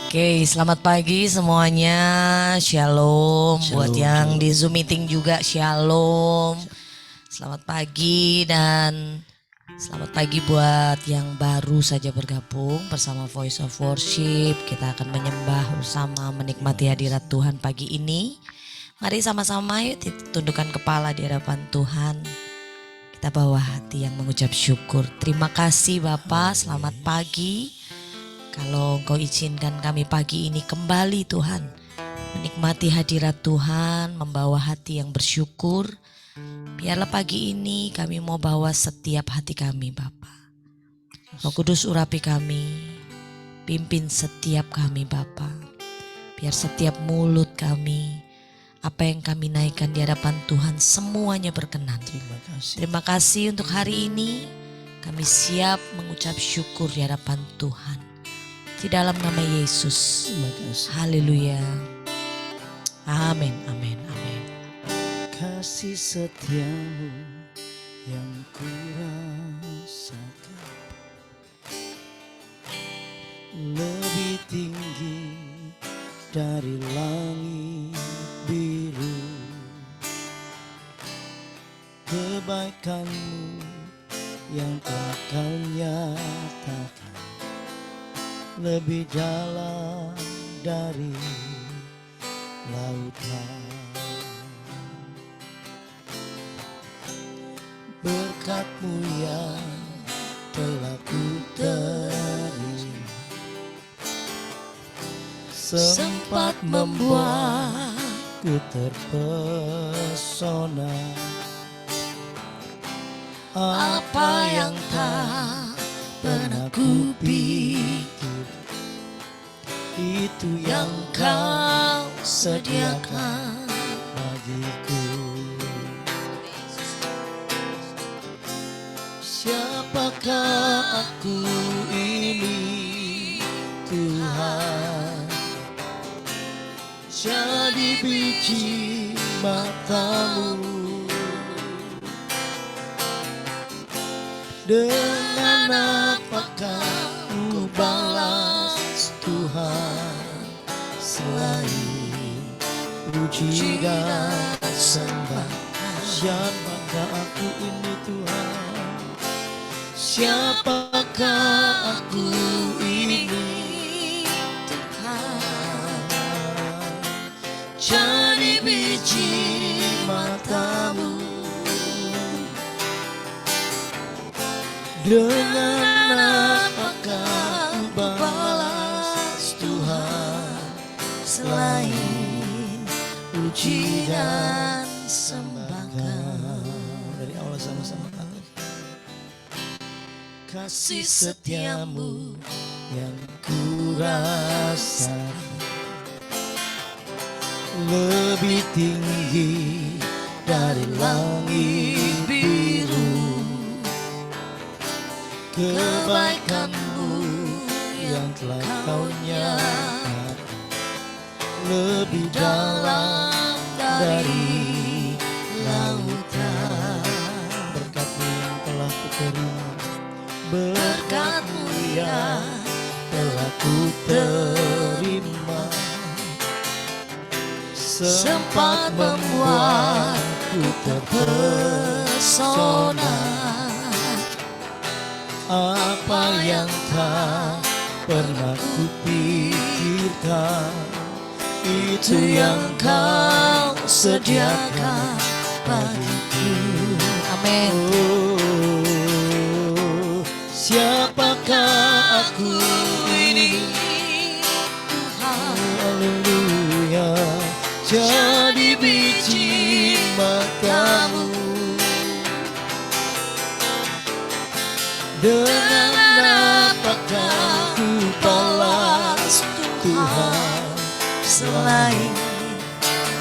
Oke, selamat pagi semuanya. Shalom. Buat yang di Zoom meeting juga shalom. Selamat pagi dan selamat pagi buat yang baru saja bergabung bersama Voice of Worship. Kita akan menyembah bersama, menikmati hadirat Tuhan pagi ini. Mari sama-sama yuk tundukkan kepala di hadapan Tuhan. Kita bawa hati yang mengucap syukur. Terima kasih Bapa, selamat pagi. Kalau Engkau izinkan kami pagi ini kembali Tuhan, menikmati hadirat Tuhan, membawa hati yang bersyukur. Biarlah pagi ini kami mau bawa setiap hati kami Bapa. Roh Kudus urapi kami, pimpin setiap kami Bapa. Biar setiap mulut kami, apa yang kami naikkan di hadapan Tuhan semuanya berkenan. Terima kasih untuk hari ini, kami siap mengucap syukur di hadapan Tuhan. Di dalam nama Yesus. Haleluya. Amin, amin, amin. Kasih setiamu yang kurasakan lebih tinggi dari langit biru. Kebaikanmu yang telah kau nyatakan lebih dalam dari lautan. Berkat-Mu yang telah ku terima sempat membuatku terpesona. Apa yang tak pernah ku pikir, itu yang kau sediakan bagiku. Siapakah aku ini Tuhan? Jadi biji mata-Mu. Dengan apakah ku balas Tuhan selain puji dan sembah? Siapakah aku ini Tuhan? Siapakah aku ini Tuhan? Jadi biji mata-Mu. Dengan apakah ku balas Tuhan selain puji dan sembah? Dari awal sama-sama kata kasih setiamu yang ku rasakan lebih tinggi dari langit biru. Kebaikan-Mu yang telah kau nyatakan lebih dalam dari lautan. Berkat-Mu yang telah ku terima, berkat-Mu yang telah ku terima sempat membuatku terpesona. Apa yang tak pernah ku pikirkan, itu yang kau sediakan bagiku. Amin. Oh, siapakah aku ini Tuhan? Haleluya. Jadi biji mata-Mu. Dengan apakah ku balas Tuhan Selain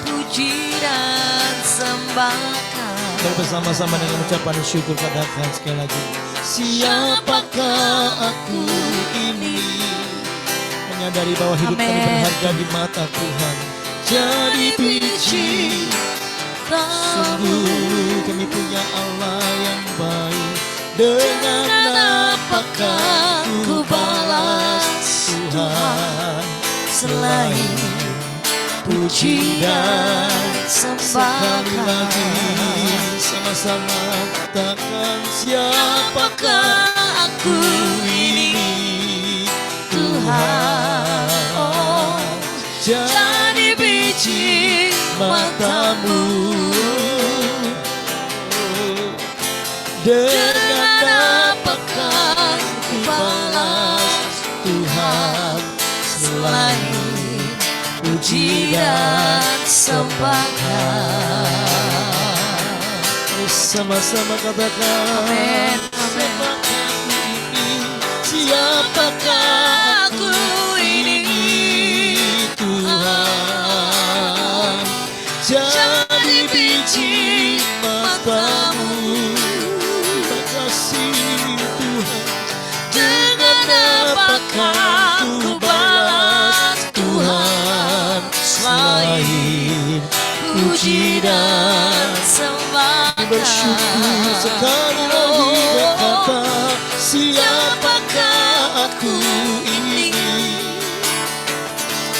puji dan sembahkan. Mari bersama-sama dengan ucapan syukur katakan sekali lagi. Siapakah aku ini? Menyadari bahwa hidup kami berharga di mata Tuhan. Jadi biji, sungguh kami punya Allah yang baik. Dengan apakah ku balas Tuhan selain puji dan sembah. Sekali lagi sama-sama katakan, siapakah aku ini Tuhan. Oh, jadi biji matamu. Dengan apakah ku balas Tuhan selain puji dan sembah. Sama-sama katakan, Amin. siapakah aku ini Tuhan. Jadi biji matamu. Terima kasih Tuhan. Dengan apakah ku balas Tuhan selain puji dan sembah. bersyukur. Sekali lagi berkata, siapakah aku ini.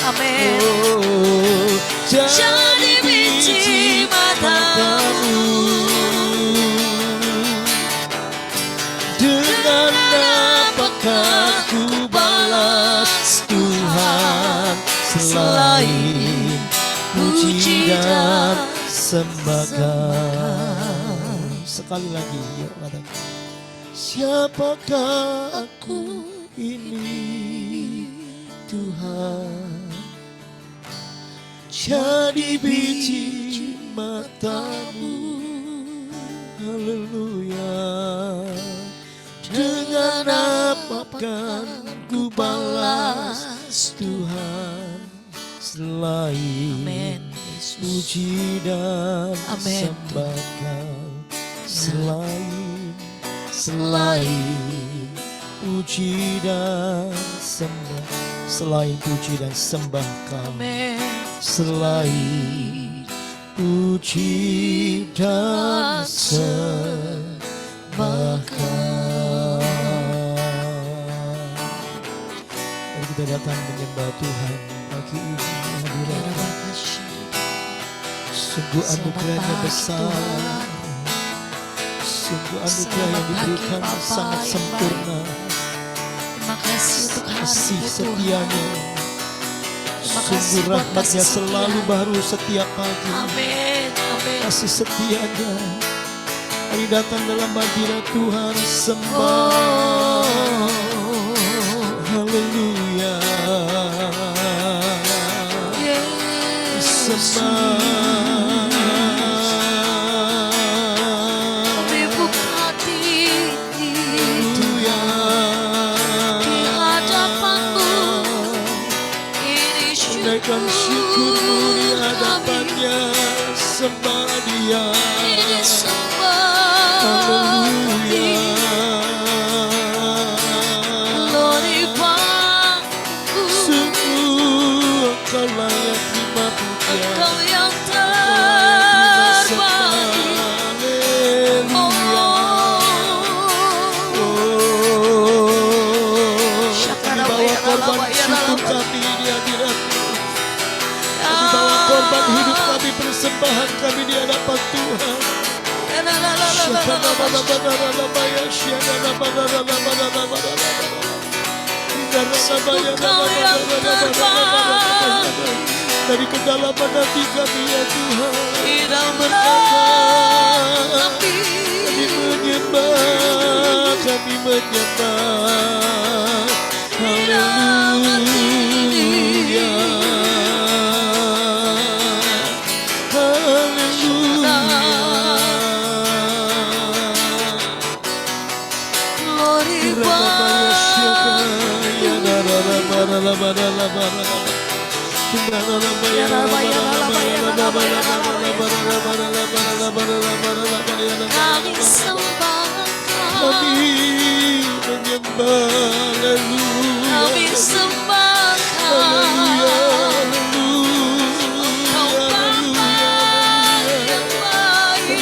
Amin. Oh, jadi biji matamu. Dengan apakah ku balas Tuhan selain puji dan sembah. Sekali lagi yuk katakan, siapakah aku ini Tuhan. Jadi biji matamu. Haleluya. Dengan apakah ku balas Tuhan selain Amin. puji dan Amin. sembah Kau. Selain puji dan sembah, selain puji dan sembah Kau. Amin. Selain puji dan sembah Kau. Mari kita datang menyembah Tuhan pagi ini. Hadirat sungguh anugerahnya besar. Sungguh anugerah yang diberikan sangat sempurna. Terima kasih untuk Kasih hari setianya. Terima kasih Sungguh buat rahmatnya kasih selalu setia. baru setiap pagi. Amin. Amin. Kasih setianya. Mari datang dalam hadirat Tuhan sembah. Haleluya. Sembah. Kami buka hati Haleluya. di hadapan-Mu. Ini Naikkan syukurmu di hadapannya. Sembah Dia. Ini sembah Haleluya. Glory Bangku. Sungguh Engkau layak terima puja. Engkau yang Terbaik. terbaik. Kami bawa korban syukur kami di hadirat-Mu. Kami bawa korban hidup kami, persembahan kami di hadapan Tuhan. Engkau yang terbaik. Dari kedalaman hati kami ya Tuhan, Tidak berkata, kami kami menyembah. Haleluya. Haleluya. Glory Kami sembah Engkau. Kami menyembah. Haleluya. Kami sembah Haleluya. Engkau. Engkau Bapa yang baik.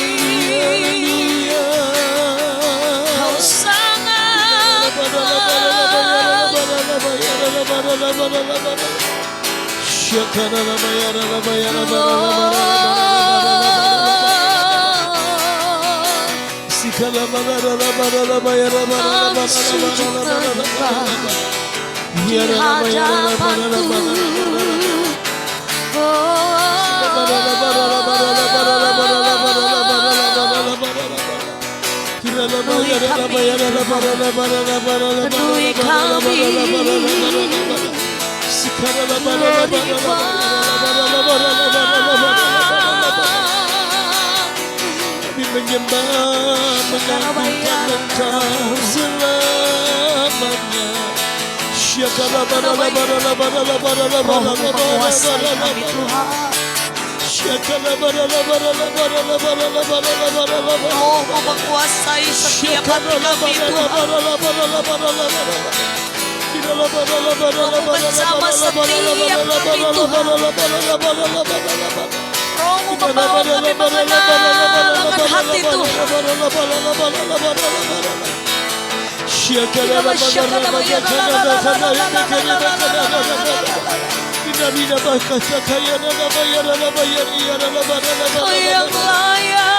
Kau sangat baik. Kami sujud menyembah di hadapan-Ku. Penuhi kami, menyembah, mengagungkan Engkau selamanya. Roh-Mu menguasai kami Tuhan. Roh-Mu menguasai setiap hati kami Tuhan. Roh-Mu menjamah setiap kami Tuhan. Roh-Mu membawa kami mengenalkan hati Tuhan. Kau yang layak.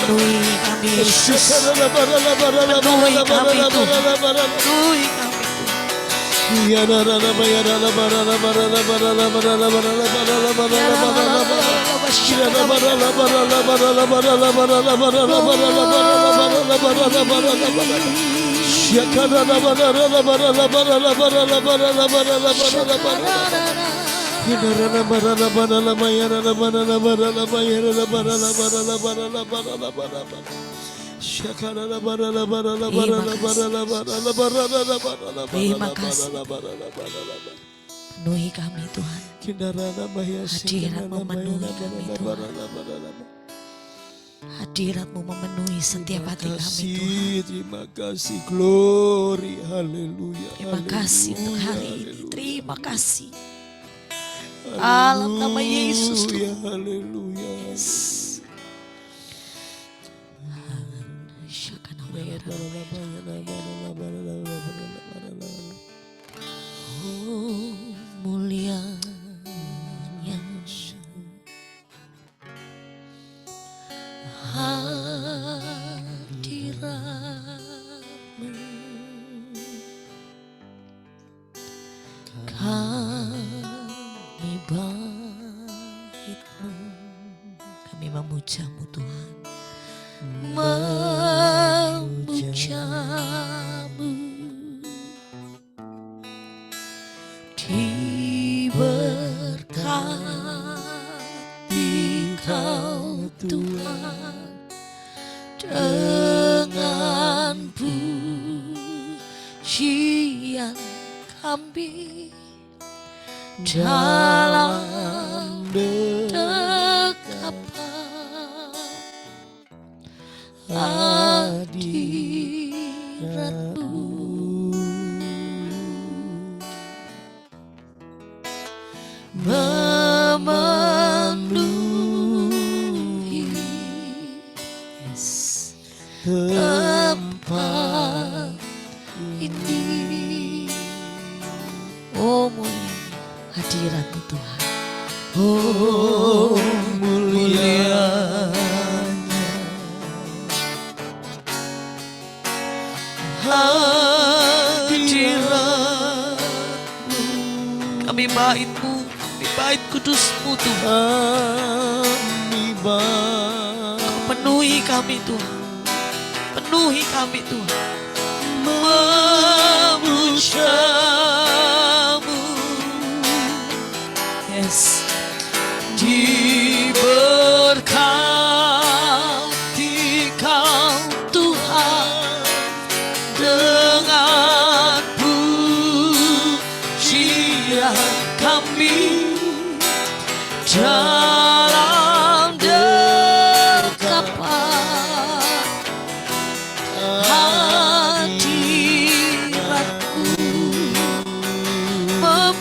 Penuhi kami Yesus. Penuhi kami Tuhan. Penuhi kami. Terima kasih. Penuhi kami Tuhan. Hadirat-Mu memenuhi kami Tuhan. Hadirat-Mu memenuhi setiap hati kami Tuhan. Terima kasih, glory, haleluya. Terima kasih untuk hari ini. Terima kasih. Dalam nama Yesus Tuhan. Haleluya. Oh, mulianya hadirat-Mu, kami bait-Mu, kami memuja-Mu Tuhan, memuja-Mu. Diberkati Kau Tuhan dengan pujian kami dalam dekapan hadirat-Mu. Memenuhi tempat ini. Oh, mulia hadirat-Mu Tuhan. Oh, mulianya hadirat-Mu. Kami bait-Mu, kami bait kudus-Mu Tuhan. Kami bait. Penuhi kami Tuhan. Penuhi kami Tuhan. Memuja-Mu. Yes. Diberkati Kau Tuhan dengan pujian kami dalam dekapan hadirat-Mu. Memenuhi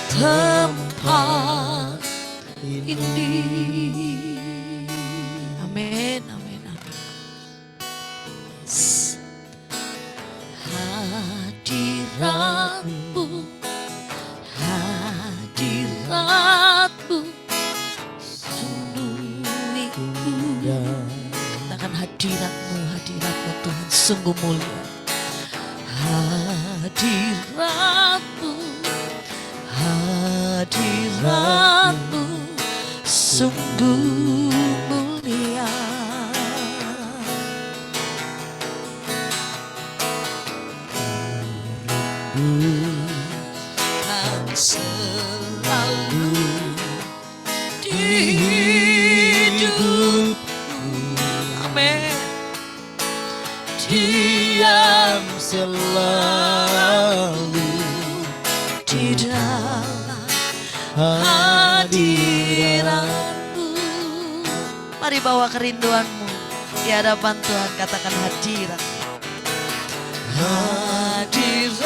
tempat hadiratmu Tuhan sungguh mulia. Hadiratmu sungguh mulia. Kan selalu di hidupku. Amin. Diam selalu Di dalam hadirat-Mu. hadiratmu. Mari bawa kerinduanmu di hadapan Tuhan, katakan hadirat.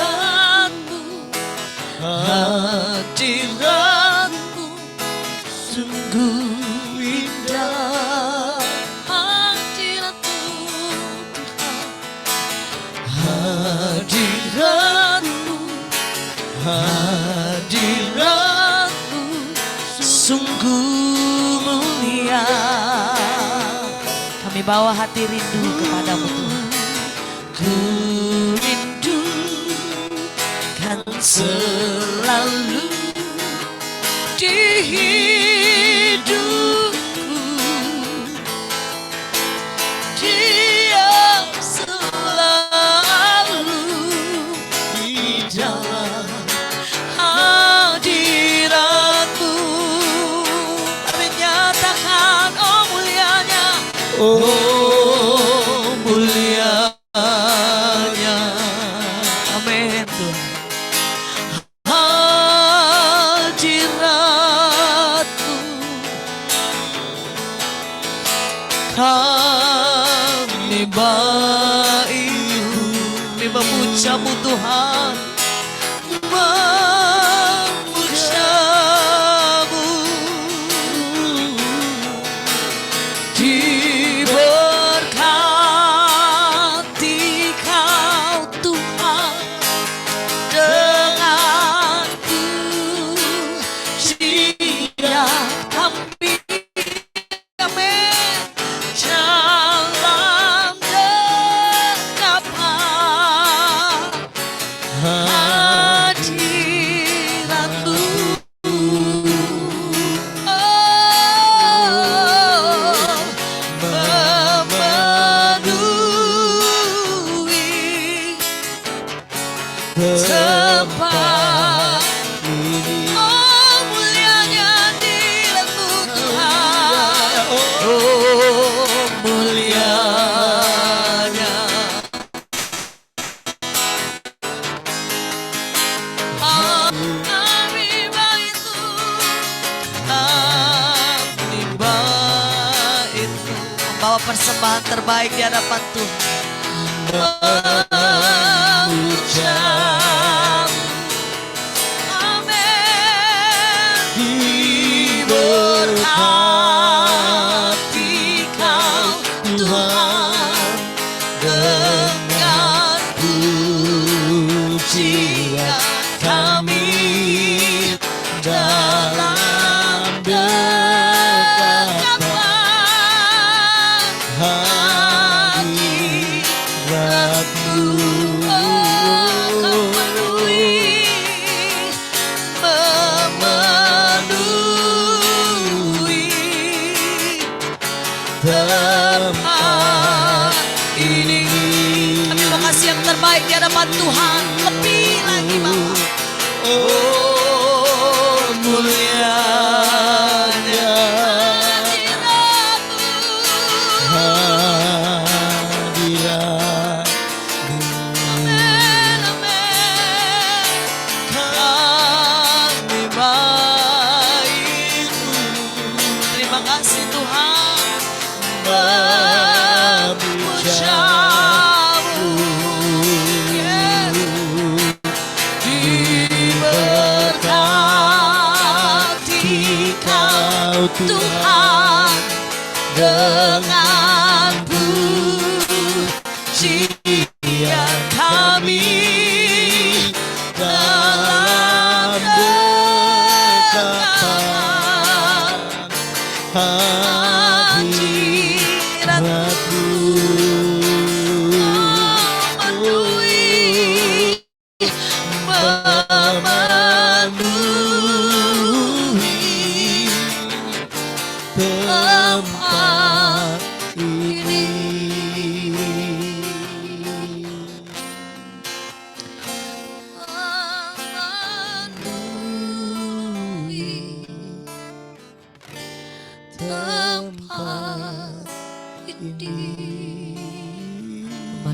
Hadiratmu, hadiratmu sungguh indah. Hadiratmu Tuhan, hadiratmu, hadiratmu sungguh mulia. Kami bawa hati rindu kepadamu Tuhan. Ku rindu kan selalu di hidupku. Dia selalu di dalam hadiratmu. Kami nyatakan oh mulianya, Oh mulia. amin Tuhan. Hadiratmu kami baikmu, kami memujamu Tuhan, memujamu. Diberkati kau Tuhan denganku, jika kami amin dalam dekapan hadiratmu. Memenuhi tempat ini. oh mulianya hadiratmu Tuhan. Oh mulianya kami baikmu, kami baikmu, membawa persembahan terbaik di hadapan Tuhan. Memujamu, amin. Diberkati kau Tuhan denganku, jika kami dalam dekapan hadirat-Mu. tempat ini. Terima kasih yang terbaik di hadapan Tuhan. Lebih lagi Bapa. Oh mulianya hadirat-Mu. Amin, amin. Kami baikmu. Terima kasih Tuhan. Memujamu. Yes. Di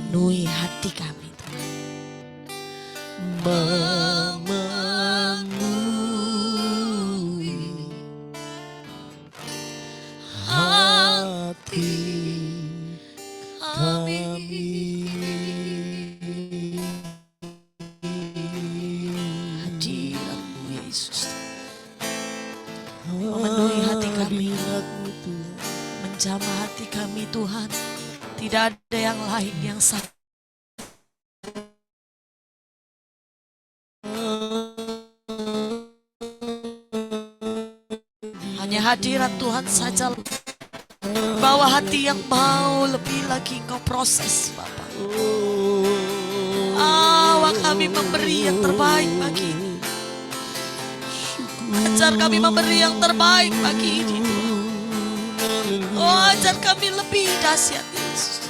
memenuhi hati kami Tuhan. Memenuhi hati kami. Hadirat-Mu Yesus memenuhi hati kami, Hadirat-Mu Tuhan. menjamah hati kami Tuhan. Tidak ada yang lain yang sama. Hanya hadirat Tuhan saja. Bawa hati yang mau lebih lagi Engkau proses Bapak. Kami memberi yang terbaik pagi ini. Ajar kami memberi yang terbaik pagi ini Tuhan. Ajar kami lebih dahsyat Yesus.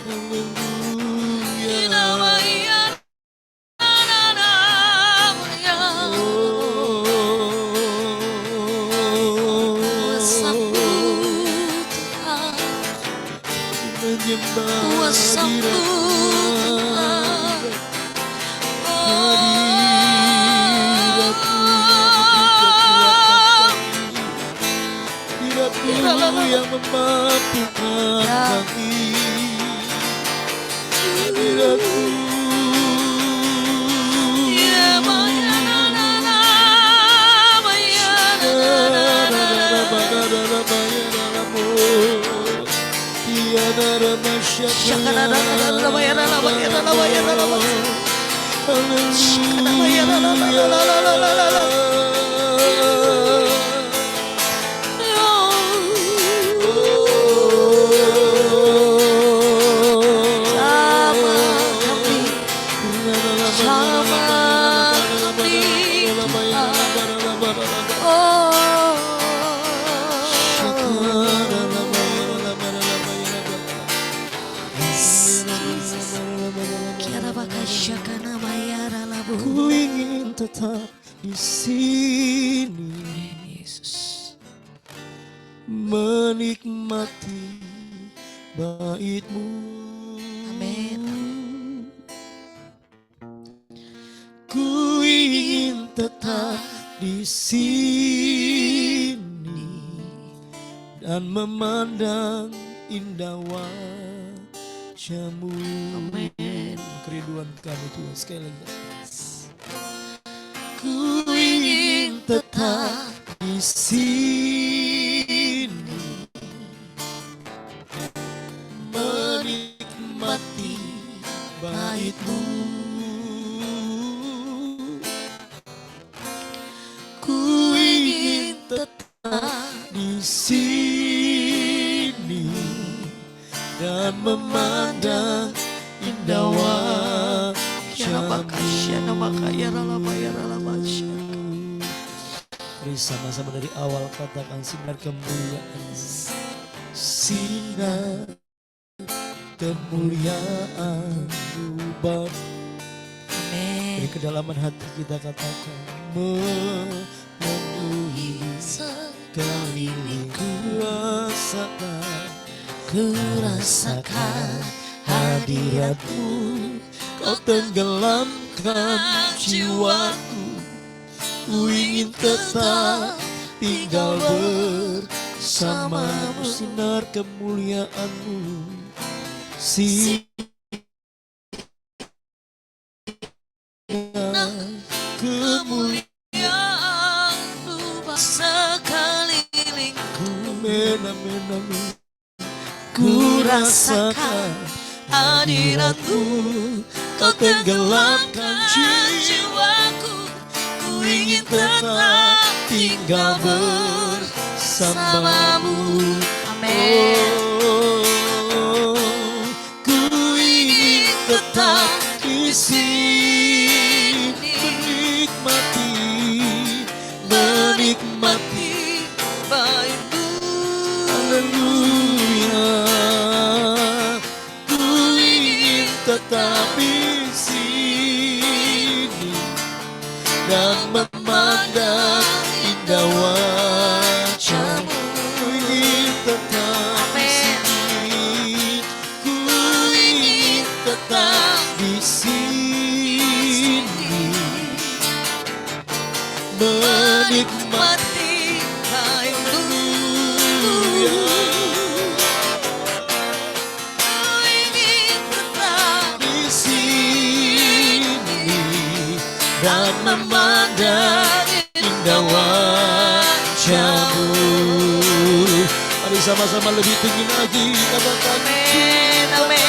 Yang memampukan kami. Hadirat-Mu. Ku ingin tetap di sini, Yesus. menikmati bait-Mu. Amin. Ku ingin tetap di sini dan memandang indah wajah-Mu. Amin. Kerinduan kami Tuhan sekali lagi. Ku ingin tetap di sini, menikmati bait-Mu. Ku ingin tetap di sini dan memandang indah wajah-Mu. Mari sama-sama dari awal katakan sinar kemuliaan, sinar kemuliaan-Mu Bapa. Amin. Dari kedalaman hati kita katakan memenuhi sekeliling. Ku rasakan hadirat-Mu, Kau tenggelamkan jiwaku. Ku ingin tetap tinggal bersama-Mu. Sinar kemuliaan-Mu, sinar kemuliaan-Mu sekelilingku. Amin, amin, amin. Ku rasakan hadirat-Mu, Kau tenggelamkan jiwaku. Ku ingin tetap tinggal bersama-Mu. Amin. Ku ingin tetap di sini, menikmati bait-Mu. Haleluya. Ku ingin tetap di sini dan memandang indah wajah-Mu. Ku ingin tetap di sini. Ku ingin tetap di sini menikmati haleluya. Ku ingin tetap Di sini dan memandang indah wajah-Mu. Mari sama-sama lebih tinggi lagi katakan amin, amin.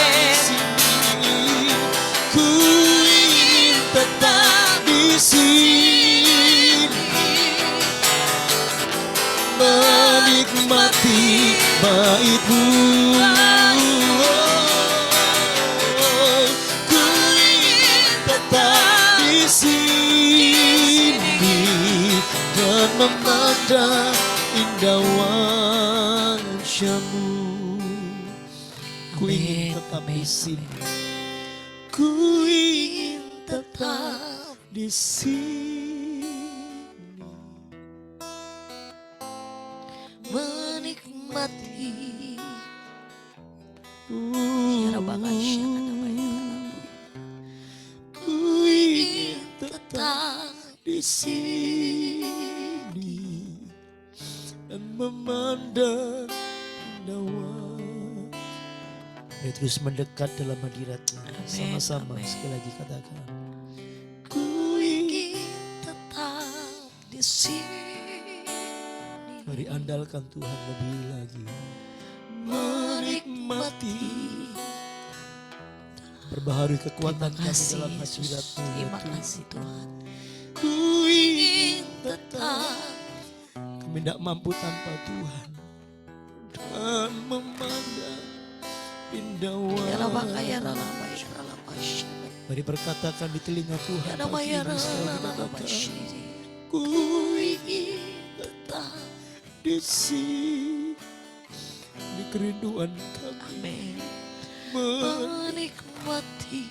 ku ingin tetap di sini menikmati bait-Mu. Ku ingin tetap di sini dan memandang indah wajah-Mu. Ku ingin tetap di sini. Ku ingin tetap di sini menikmati. Ku ingin tetap di sini dan memandang indah wajah. Mari terus mendekat dalam hadirat-Nya. Sama-sama sekali lagi katakan. Ku ingin Tetap di sini Mari andalkan Tuhan lebih lagi. Menikmati. Perbaharui kekuatan Terima kami kasih dalam Yesus. hadirat-Mu. Terima kasih Tuhan. Ku ingin tetap. Kami tidak mampu tanpa Tuhan. Dan memandang indah wajah. Mari berkatakan di telinga Tuhan pagi ini sekali katakan. Ku ingin tetap di sini di kerinduan kami. Menikmati.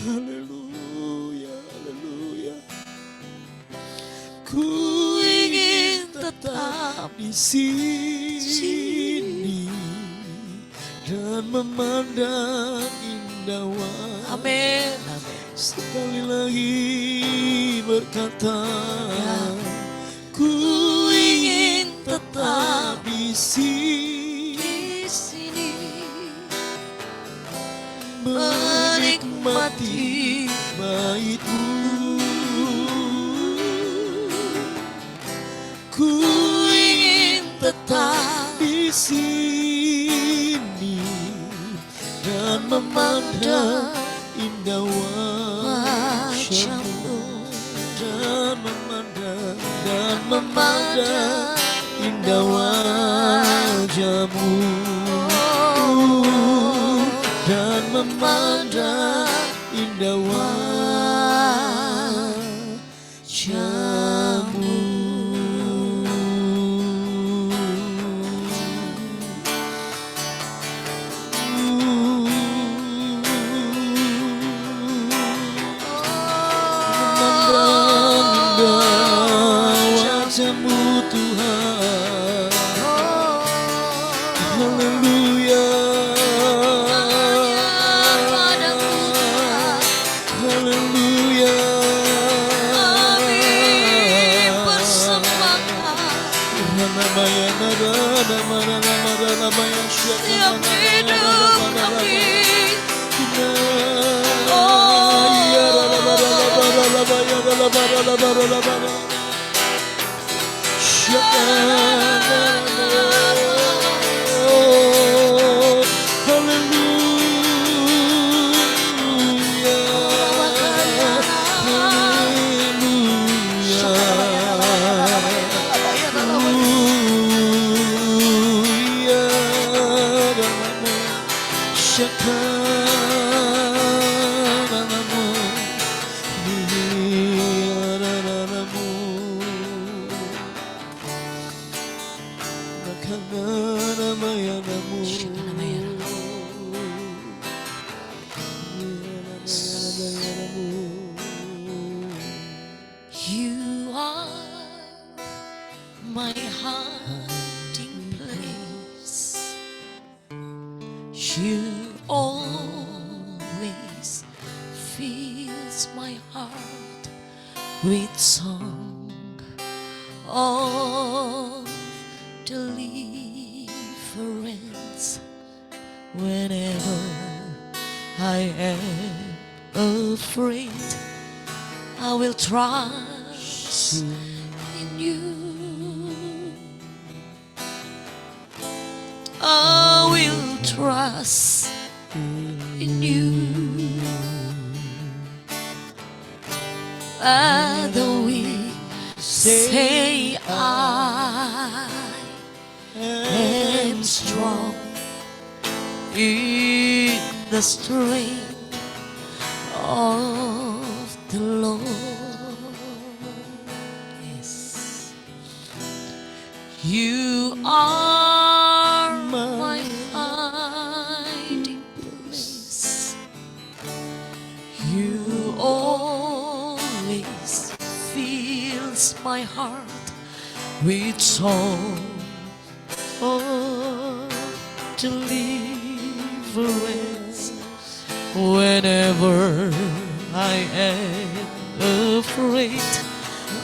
Haleluya, haleluya. Ku ingin tetap di sini dan memandang indah wajah. Amin. Sekali lagi berkata, ku ingin tetap di sini menikmati bait-Mu. Ku ingin tetap di sini dan memandang indah wajah-Mu dan memandang indah wajah-Mu dan memandang indah wajah-Mu. Wajah-Mu Tuhan. Haleluya. Haleluya. Setiap hidup kami. You are my hiding place. You always heart with song of deliverance. Whenever I am afraid, I will trust in you. I will trust in you. And though we say I am strong in the strength of the Lord. Yes, you are my hiding place. You always fills my heart with song of deliverance. Whenever I am afraid,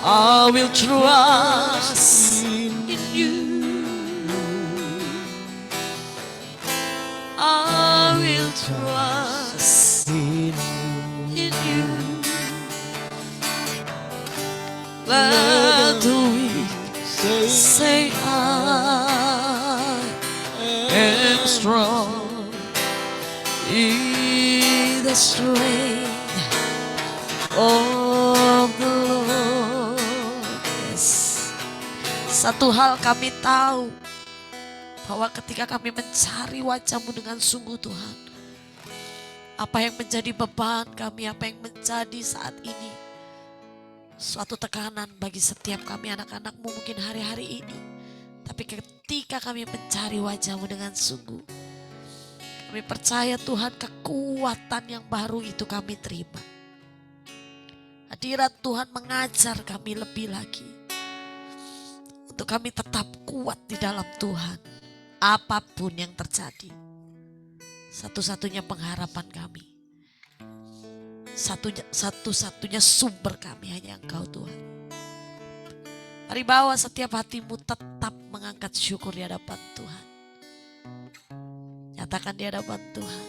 I will trust in you. I will trust in you. Let the weak say I am strong in the strength of the Lord. Yes. Satu hal kami tahu, bahwa ketika kami mencari wajah-Mu dengan sungguh Tuhan, apa yang menjadi beban kami, apa yang menjadi saat ini suatu tekanan bagi setiap kami anak-anak-Mu mungkin hari-hari ini. Tapi ketika kami mencari wajah-Mu dengan sungguh, kami percaya Tuhan, kekuatan yang baru itu kami terima. Hadirat Tuhan mengajar kami lebih lagi untuk kami tetap kuat di dalam Tuhan. Apapun yang terjadi, satu-satunya pengharapan kami, satu-satunya sumber kami hanya Engkau Tuhan. Mari bawa setiap hatimu tetap mengangkat syukur di hadapan Tuhan. Nyatakan di hadapan Tuhan,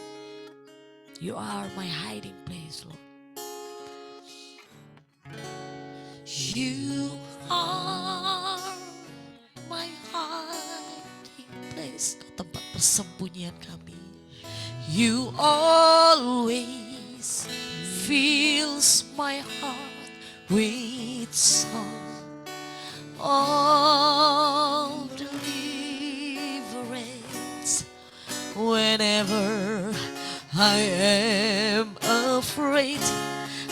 You are my hiding place, Lord. You are my hiding place, tempat persembunyian kami. You always fills my heart with song of deliverance. Whenever I am afraid,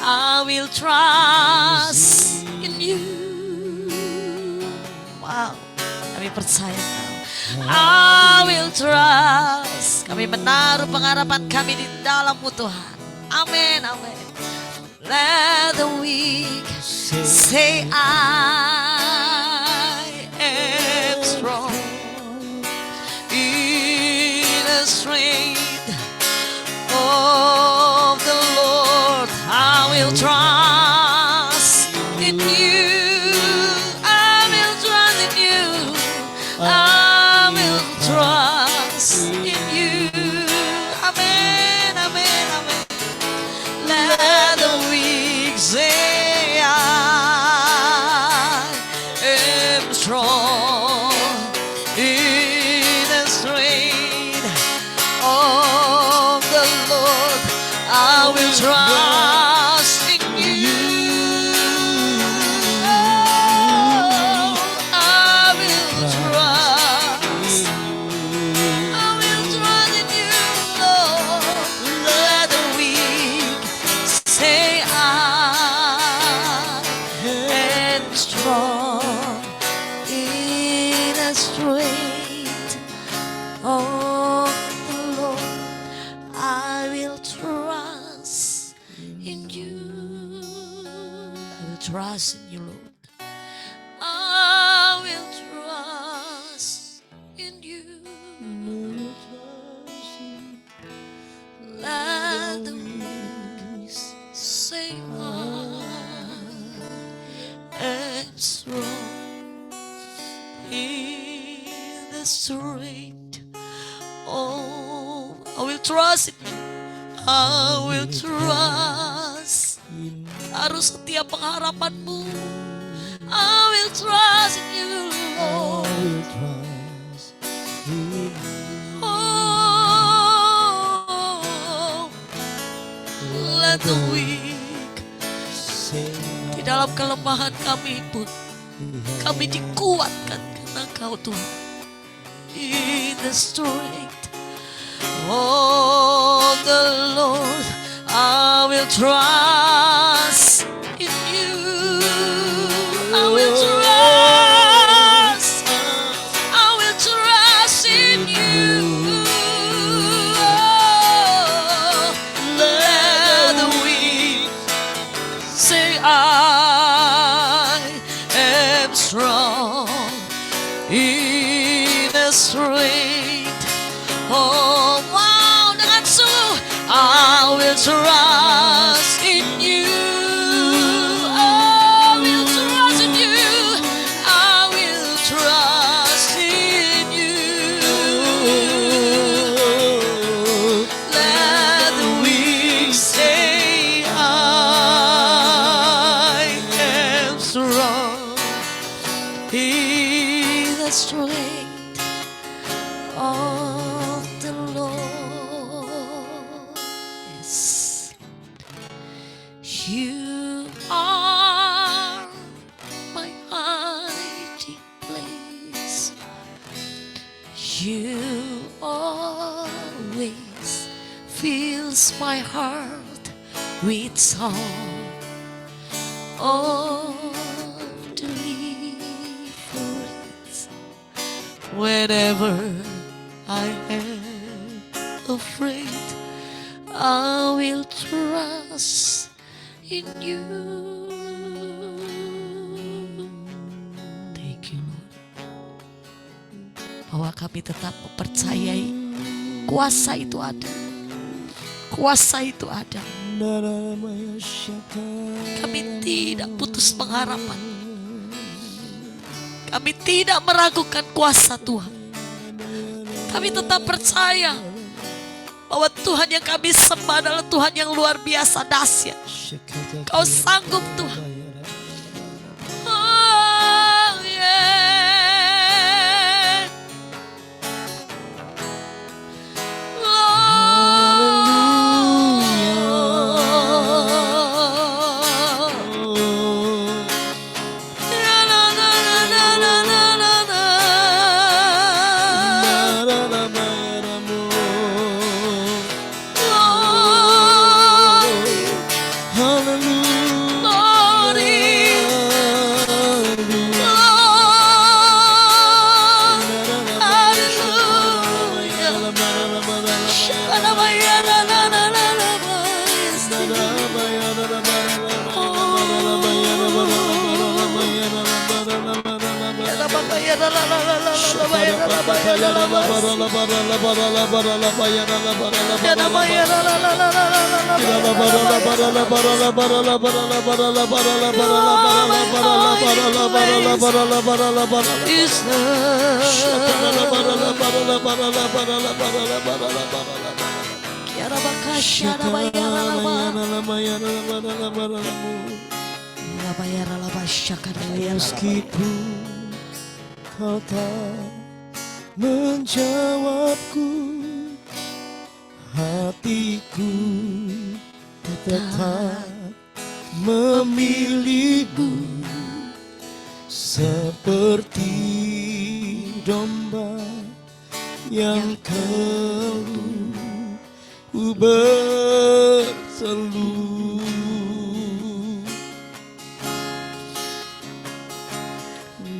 I will trust in you. Wow, kami percaya Kau. I will trust. Kami menaruh pengharapan kami di dalam-Mu Tuhan. Amin, amin. Let the weak say I am strong in the strength of the Lord. I will trust in you. I will trust in you. I will trust in you. Amen, amen, amen. Let the weak say I am strong in the strength of the Lord. I will trust in you. Oh, I will trust. I will trust in you, Lord. Let the weak say I am strong in the strength of the Lord. I will trust in you. I will trust in you, Lord. I will trust in you. Let the weak say I strength. Oh, I will trust in you. I will trust. Taruh setiap pengharapanmu. I will trust in you, Lord. I will trust in you. Oh, let the weak. Di dalam kelemahan kami pun, kami dikuatkan karena Kau Tuhan. In the strength of the Lord, I will trust in you. I will trust. I will trust in you. Oh, let the weak say I am strong in the strength. Oh, wow, dengan sungguh I will trust in you. I will trust in you. I will trust in you. Let the weak say I am strong in the strength of the Lord. Yes. You are my hiding place. You always fills my heart with song of deliverance. Whenever I am afraid, I will trust in you. Thank you, Lord. Bahwa kami tetap mempercayai kuasa itu ada. Kuasa itu ada. Kami tidak putus pengharapan. Kami tidak meragukan kuasa Tuhan. Kami tetap percaya bahwa Tuhan yang kami sembah adalah Tuhan yang luar biasa dahsyat. Kau sanggup Tuhan. Oh, yeah. Meskipun kau tak menjawabku, hatiku tetap memilihmu. Seperti domba yang keluh, ku berseru.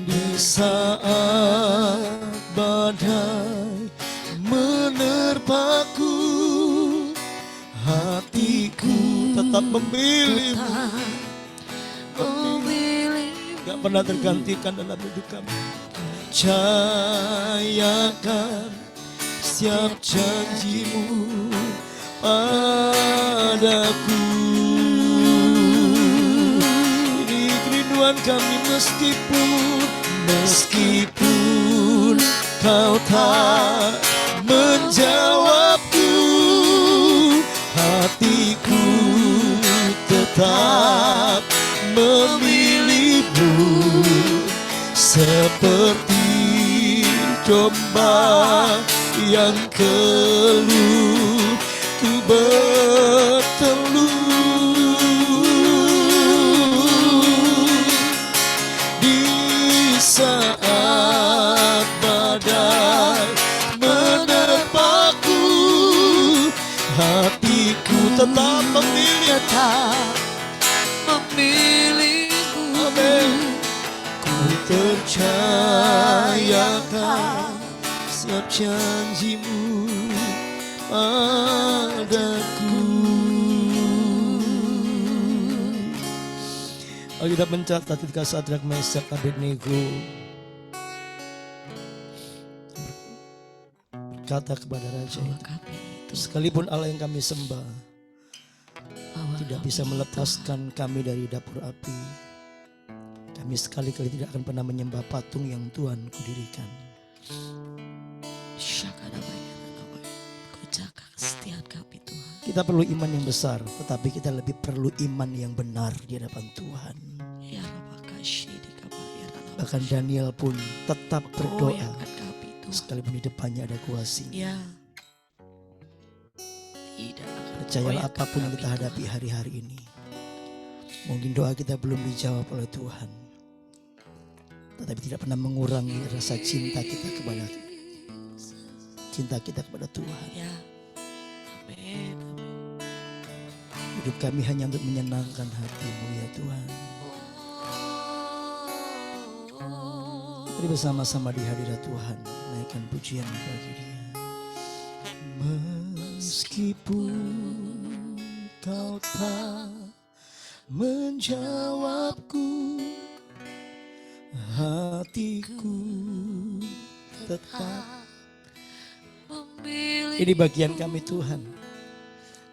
Di saat badai menerpaku, hatiku tetap memilihmu. Gak pernah tergantikan dalam hidup kami. Percayakan setiap janjimu padaku. Ini kerinduan kami meskipun Kau tak menjawabku, hatiku tetap memilihmu. Seperti domba yang keluh, ku berteluh di saat badai menerpaku. Hatiku tetap memilih, memilihmu. Amin. Ku percayakan setiap janjimu padaku. Alkitab mencatat ketika Sadrak, Mesak, Abednego berkata kepada raja itu, sekalipun Allah yang kami sembah tidak bisa melepaskan kami dari dapur api, kami sekali-kali tidak akan pernah menyembah patung yang Tuhan kudirikan. Kau jaga kesetiaan kami Tuhan. Kita perlu iman yang besar, tetapi kita lebih perlu iman yang benar di hadapan Tuhan. Ya Bahkan Daniel pun tetap berdoa kami Tuhan. sekalipun di depannya ada kuasing. Ya. Percayalah apapun yang kita hadapi hari-hari ini, mungkin doa kita belum dijawab oleh Tuhan, tetapi tidak pernah mengurangi rasa cinta kita kepada Tuhan. Ya. Amin. Hidup kami hanya untuk menyenangkan hati-Mu ya Tuhan. Mari bersama-sama di hadirat Tuhan naikkan pujian bagi Dia. Meskipun Kau tak menjawabku, hatiku tetap memilih. Ini bagian kami Tuhan.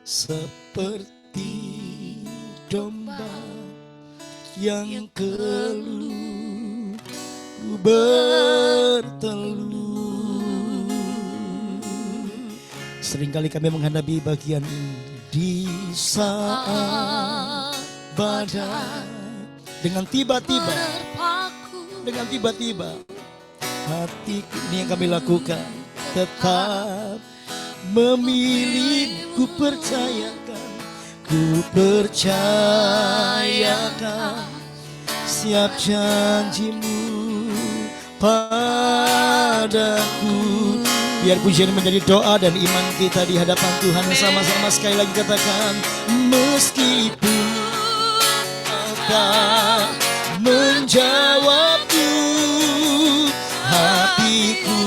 Seperti domba yang keluh, ku berteluh. Seringkali kami menghadapi bagian ini di saat badai, dengan tiba-tiba hatiku, ini yang kami lakukan, tetap memilih. Ku percayakan setiap janjimu padaku. Biar pujian menjadi doa dan iman kita di hadapan Tuhan. Sama-sama sekali lagi katakan, meskipun Kau tak menjawabku, hatiku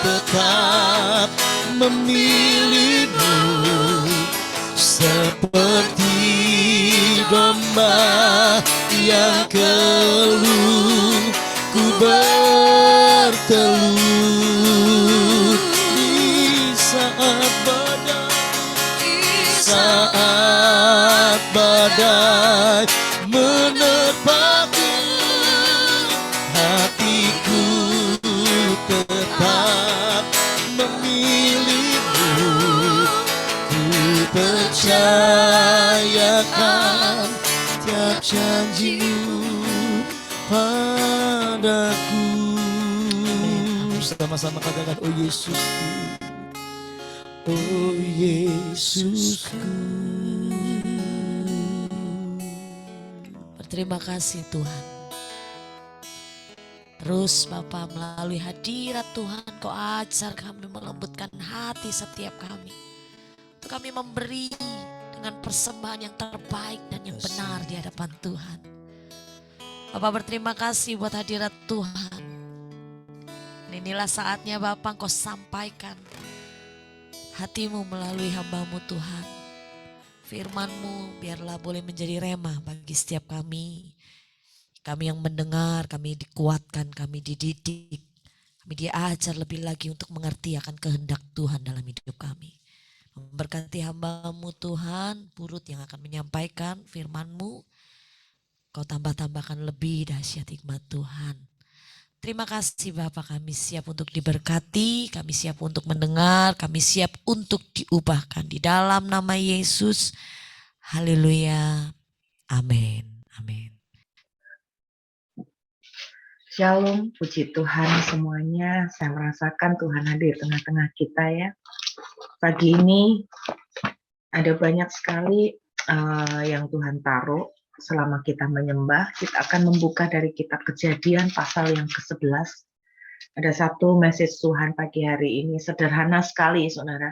tetap memilihmu. Seperti domba yang keluh, ku berteluh di saat badai menerpaku. Hatiku tetap memilihmu. Ku percayakan tiap janjimu padaku. Bersama-sama katakan, oh Yesusku, oh Yesusku. Berterima kasih Tuhan. Terus Bapa melalui hadirat Tuhan, Kau ajar kami melembutkan hati setiap kami. Untuk kami memberi dengan persembahan yang terbaik dan yang benar di hadapan Tuhan. Bapak berterima kasih buat hadirat Tuhan. Inilah saatnya Bapak Engkau sampaikan hatimu melalui hamba-Mu Tuhan. Firman-Mu biarlah boleh menjadi rema bagi setiap kami. Kami yang mendengar, kami dikuatkan, kami dididik. Kami diajar lebih lagi untuk mengerti akan kehendak Tuhan dalam hidup kami. Memberkati hamba-Mu Tuhan, Purut yang akan menyampaikan firman-Mu. Kau tambah-tambahkan lebih dahsyat hikmat Tuhan. Terima kasih Bapak, kami siap untuk diberkati, kami siap untuk mendengar, kami siap untuk diubahkan di dalam nama Yesus. Haleluya. Amin. Amin. Shalom, puji Tuhan semuanya. Saya merasakan Tuhan hadir tengah-tengah kita ya. Pagi ini ada banyak sekali yang Tuhan taruh selama kita menyembah. Kita akan membuka dari kitab Kejadian pasal yang ke-11. Ada satu message Tuhan pagi hari ini, sederhana sekali saudara.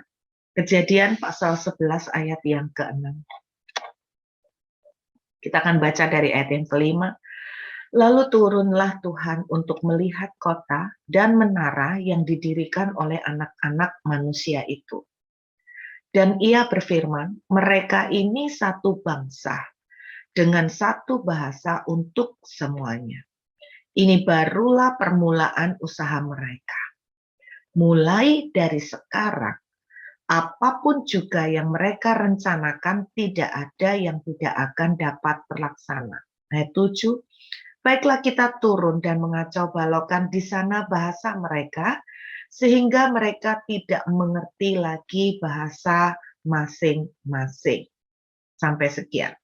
Kejadian pasal 11 ayat yang ke-6. Kita akan baca dari ayat yang ke-5. Lalu turunlah Tuhan untuk melihat kota dan menara yang didirikan oleh anak-anak manusia itu. Dan ia berfirman, mereka ini satu bangsa dengan satu bahasa untuk semuanya. Ini barulah permulaan usaha mereka. Mulai dari sekarang, apapun juga yang mereka rencanakan tidak ada yang tidak akan dapat terlaksana. Ayat 7. Baiklah kita turun dan mengacau balokkan di sana bahasa mereka, sehingga mereka tidak mengerti lagi bahasa masing-masing. Sampai sekian.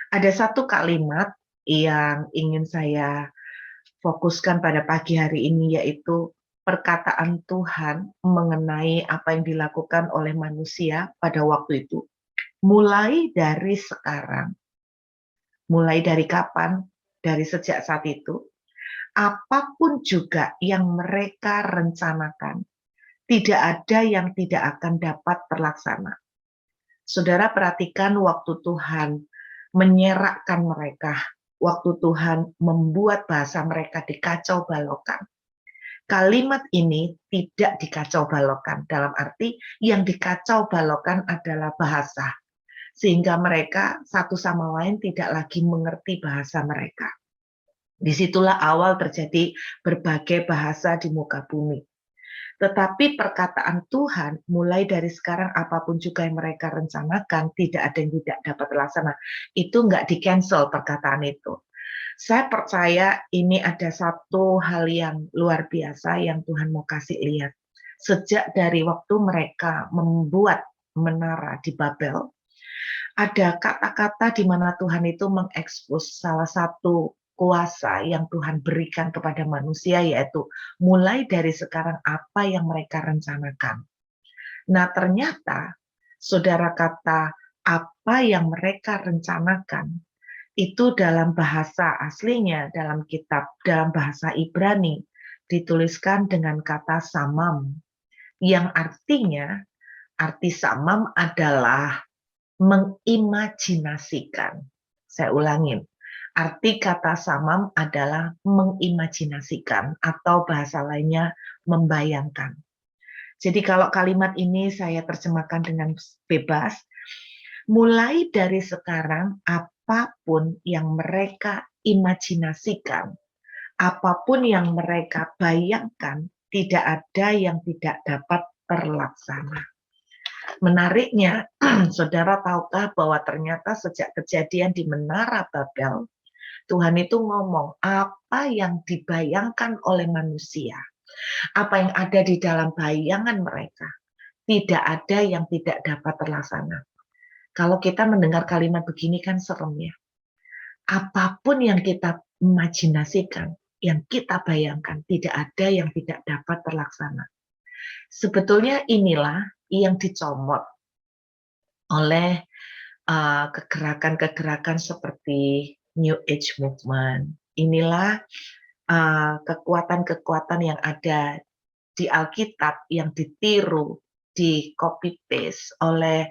Ada satu kalimat yang ingin saya fokuskan pada pagi hari ini, yaitu perkataan Tuhan mengenai apa yang dilakukan oleh manusia pada waktu itu. Mulai dari sekarang, mulai dari kapan? Dari sejak saat itu, apapun juga yang mereka rencanakan, tidak ada yang tidak akan dapat terlaksana. Saudara perhatikan waktu Tuhan menyerakkan mereka, waktu Tuhan membuat bahasa mereka dikacau balokkan. Kalimat ini tidak dikacau balokkan, dalam arti yang dikacau balokkan adalah bahasa. Sehingga mereka satu sama lain tidak lagi mengerti bahasa mereka. Disitulah awal terjadi berbagai bahasa di muka bumi. Tetapi perkataan Tuhan mulai dari sekarang apapun juga yang mereka rencanakan tidak ada yang tidak dapat terlaksana. Itu nggak di-cancel perkataan itu. Saya percaya ini ada satu hal yang luar biasa yang Tuhan mau kasih lihat. Sejak dari waktu mereka membuat menara di Babel, ada kata-kata di mana Tuhan itu mengekspos salah satu kuasa yang Tuhan berikan kepada manusia, yaitu mulai dari sekarang apa yang mereka rencanakan. Nah ternyata saudara, kata apa yang mereka rencanakan itu dalam bahasa aslinya, dalam kitab, dalam bahasa Ibrani dituliskan dengan kata samam, yang artinya, arti samam adalah mengimajinasikan. Saya ulangin. Arti kata samam adalah mengimajinasikan atau bahasa lainnya membayangkan. Jadi kalau kalimat ini saya terjemahkan dengan bebas, mulai dari sekarang apapun yang mereka imajinasikan, apapun yang mereka bayangkan, tidak ada yang tidak dapat terlaksana. Menariknya, saudara tahukah bahwa ternyata sejak kejadian di Menara Babel, Tuhan itu ngomong apa yang dibayangkan oleh manusia, apa yang ada di dalam bayangan mereka, tidak ada yang tidak dapat terlaksana. Kalau kita mendengar kalimat begini kan serem ya. Apapun yang kita imajinasikan, yang kita bayangkan, tidak ada yang tidak dapat terlaksana. Sebetulnya inilah yang dicomot oleh kegerakan-kegerakan seperti New Age Movement. Inilah kekuatan-kekuatan yang ada di Alkitab yang ditiru, di copy paste oleh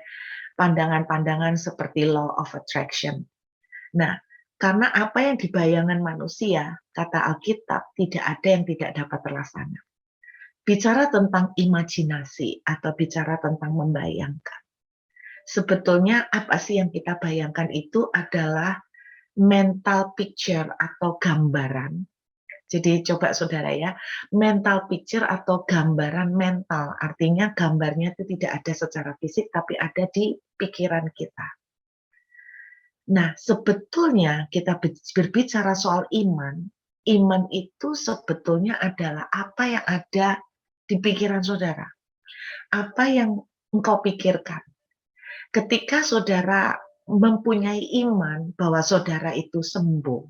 pandangan-pandangan seperti Law of Attraction. Nah, karena apa yang dibayangkan manusia, kata Alkitab, tidak ada yang tidak dapat terlaksana. Bicara tentang imajinasi atau bicara tentang membayangkan. Sebetulnya apa sih yang kita bayangkan itu adalah mental picture atau gambaran. Jadi coba saudara ya, mental picture atau gambaran mental. Artinya gambarnya itu tidak ada secara fisik tapi ada di pikiran kita. Nah, sebetulnya kita berbicara soal iman, iman itu sebetulnya adalah apa yang ada di pikiran saudara. Apa yang engkau pikirkan. Ketika saudara mempunyai iman bahwa saudara itu sembuh,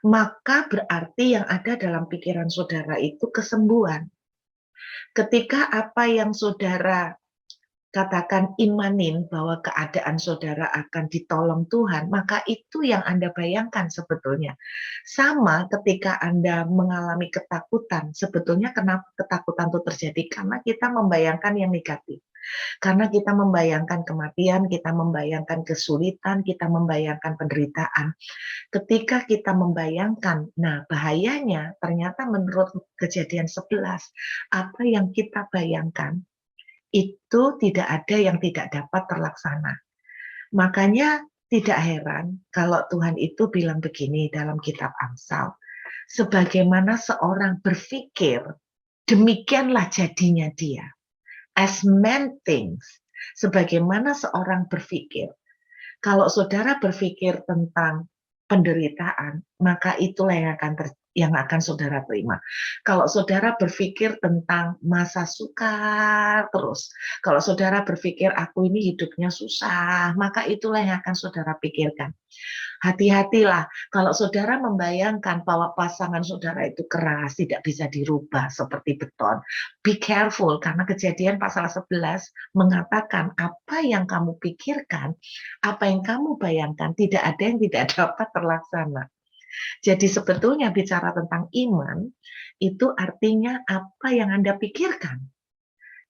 maka berarti yang ada dalam pikiran saudara itu kesembuhan. Ketika apa yang saudara katakan imanin bahwa keadaan saudara akan ditolong Tuhan, maka itu yang Anda bayangkan sebetulnya. Sama ketika Anda mengalami ketakutan, sebetulnya kenapa ketakutan itu terjadi? Karena kita membayangkan yang negatif. Karena kita membayangkan kematian, kita membayangkan kesulitan, kita membayangkan penderitaan. Ketika kita membayangkan, nah bahayanya ternyata menurut Kejadian 11, apa yang kita bayangkan itu tidak ada yang tidak dapat terlaksana. Makanya tidak heran kalau Tuhan itu bilang begini dalam kitab Amsal, sebagaimana seorang berpikir, demikianlah jadinya dia. As man thinks, sebagaimana seorang berpikir. Kalau saudara berpikir tentang penderitaan, maka itulah yang akan saudara terima. Kalau saudara berpikir tentang masa sukar terus, kalau saudara berpikir aku ini hidupnya susah, maka itulah yang akan saudara pikirkan. Hati-hatilah kalau saudara membayangkan bahwa pasangan saudara itu keras, tidak bisa dirubah seperti beton. Be careful, karena Kejadian pasal 11 mengatakan apa yang kamu pikirkan, apa yang kamu bayangkan, tidak ada yang tidak dapat terlaksana. Jadi sebetulnya bicara tentang iman, itu artinya apa yang Anda pikirkan.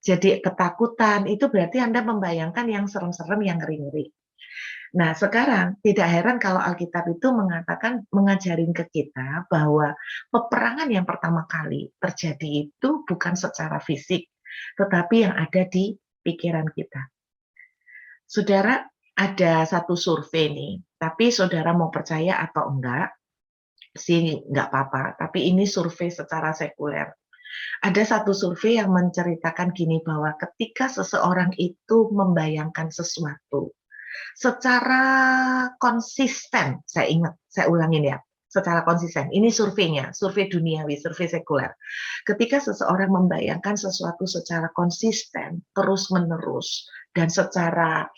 Jadi ketakutan itu berarti Anda membayangkan yang serem-serem, yang ngeri-ngeri. Nah, sekarang tidak heran kalau Alkitab itu mengatakan, mengajarin ke kita bahwa peperangan yang pertama kali terjadi itu bukan secara fisik, tetapi yang ada di pikiran kita. Saudara, ada satu survei nih, tapi saudara mau percaya atau enggak, sih enggak apa-apa, tapi ini survei secara sekuler. Ada satu survei yang menceritakan gini, bahwa ketika seseorang itu membayangkan sesuatu, secara konsisten, saya ulangin ya, secara konsisten. Ini surveinya, survei duniawi, survei sekuler. Ketika seseorang membayangkan sesuatu secara konsisten, terus-menerus, dan secara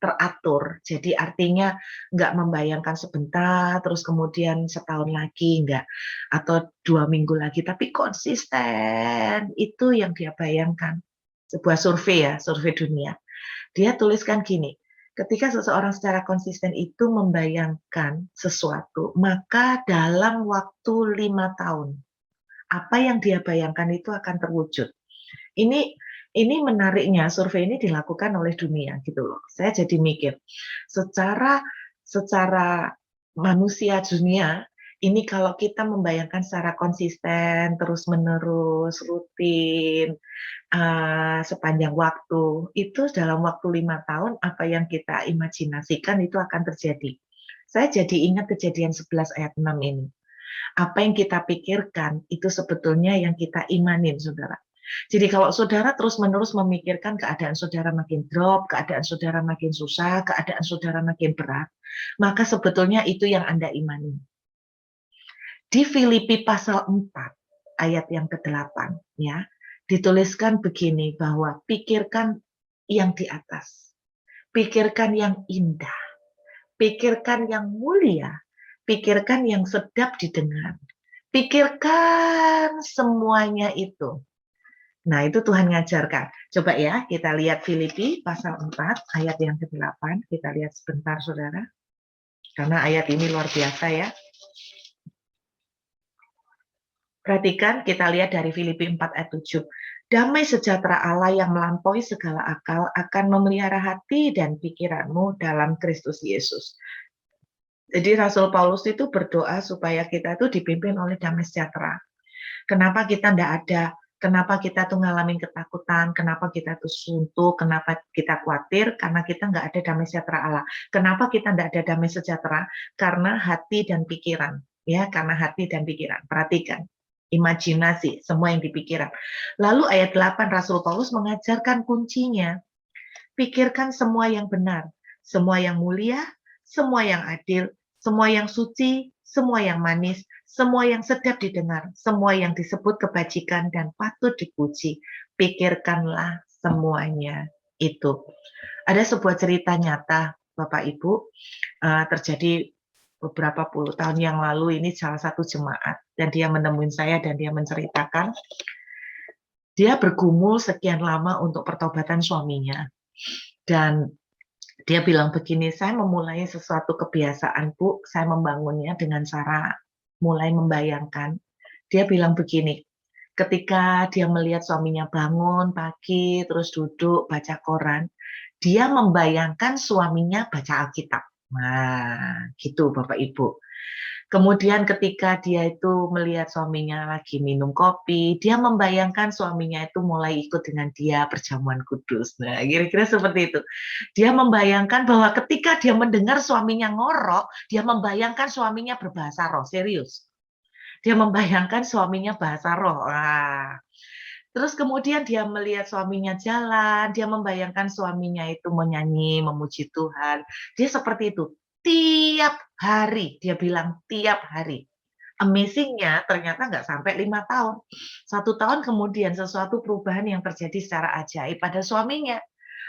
teratur, jadi artinya nggak membayangkan sebentar, terus kemudian setahun lagi, nggak, atau 2 minggu lagi, tapi konsisten, itu yang dia bayangkan. Sebuah survei ya, survei dunia. Dia tuliskan gini, ketika seseorang secara konsisten itu membayangkan sesuatu, maka dalam waktu 5 tahun, apa yang dia bayangkan itu akan terwujud. Ini menariknya, survei ini dilakukan oleh dunia gitu loh. Saya jadi mikir, secara manusia dunia, ini kalau kita membayangkan secara konsisten, terus-menerus, rutin, sepanjang waktu, itu dalam waktu 5 tahun apa yang kita imajinasikan itu akan terjadi. Saya jadi ingat Kejadian 11 ayat 6 ini. Apa yang kita pikirkan itu sebetulnya yang kita imanin, saudara. Jadi kalau saudara terus-menerus memikirkan keadaan saudara makin drop, keadaan saudara makin susah, keadaan saudara makin berat, maka sebetulnya itu yang Anda imani. Di Filipi pasal 4 ayat yang ke-8 ya, dituliskan begini, bahwa pikirkan yang di atas, pikirkan yang indah, pikirkan yang mulia, pikirkan yang sedap didengar, pikirkan semuanya itu. Nah, itu Tuhan ngajarkan. Coba ya, kita lihat Filipi pasal 4 ayat yang ke-8. Kita lihat sebentar, saudara. Karena ayat ini luar biasa ya. Perhatikan, kita lihat dari Filipi 4 ayat 7. Damai sejahtera Allah yang melampaui segala akal akan memelihara hati dan pikiranmu dalam Kristus Yesus. Jadi Rasul Paulus itu berdoa supaya kita itu dipimpin oleh damai sejahtera. Kenapa kita tidak ada? Kenapa kita tuh ngalamin ketakutan? Kenapa kita tuh suntuk? Kenapa kita khawatir? Karena kita nggak ada damai sejahtera Allah. Kenapa kita nggak ada damai sejahtera? Karena hati dan pikiran, ya, karena hati dan pikiran. Perhatikan, imajinasi, semua yang dipikiran. Lalu ayat 8 Rasul Paulus mengajarkan kuncinya. Pikirkan semua yang benar, semua yang mulia, semua yang adil, semua yang suci, semua yang manis, semua yang sedap didengar, semua yang disebut kebajikan dan patut dipuji. Pikirkanlah semuanya itu. Ada sebuah cerita nyata, Bapak Ibu, terjadi beberapa puluh tahun yang lalu. Ini salah satu jemaat, dan dia menemui saya dan dia menceritakan, dia bergumul sekian lama untuk pertobatan suaminya. Dan dia bilang begini, saya memulai sesuatu kebiasaan, Bu, saya membangunnya dengan cara mulai membayangkan. Dia bilang begini, ketika dia melihat suaminya bangun pagi, terus duduk baca koran, dia membayangkan suaminya baca Alkitab. Nah, gitu Bapak Ibu. Kemudian ketika dia itu melihat suaminya lagi minum kopi, dia membayangkan suaminya itu mulai ikut dengan dia perjamuan kudus. Nah, kira-kira seperti itu. Dia membayangkan bahwa ketika dia mendengar suaminya ngorok, dia membayangkan suaminya berbahasa roh, serius. Dia membayangkan suaminya bahasa roh. Nah, terus kemudian dia melihat suaminya jalan, dia membayangkan suaminya itu menyanyi, memuji Tuhan. Dia seperti itu. Tiap hari, dia bilang tiap hari. Amazing-nya ternyata nggak sampai 5 tahun. 1 tahun kemudian sesuatu perubahan yang terjadi secara ajaib pada suaminya.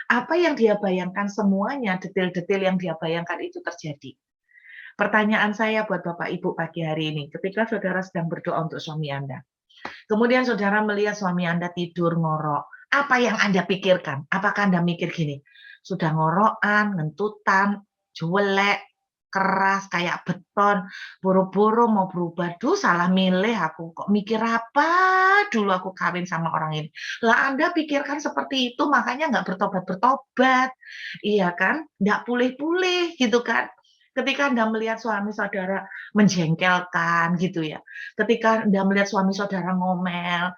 Apa yang dia bayangkan semuanya, detail-detail yang dia bayangkan itu terjadi. Pertanyaan saya buat Bapak Ibu pagi hari ini, ketika saudara sedang berdoa untuk suami Anda, kemudian saudara melihat suami Anda tidur ngorok. Apa yang Anda pikirkan? Apakah Anda mikir gini, sudah ngorokan, ngentutan, jelek, keras, kayak beton, buru-buru mau berubah. Duh, salah milih aku. Kok mikir apa dulu aku kawin sama orang ini. Lah Anda pikirkan seperti itu, makanya nggak bertobat-bertobat. Iya kan? Nggak pulih-pulih gitu kan. Ketika Anda melihat suami saudara menjengkelkan gitu ya, ketika Anda melihat suami saudara ngomel,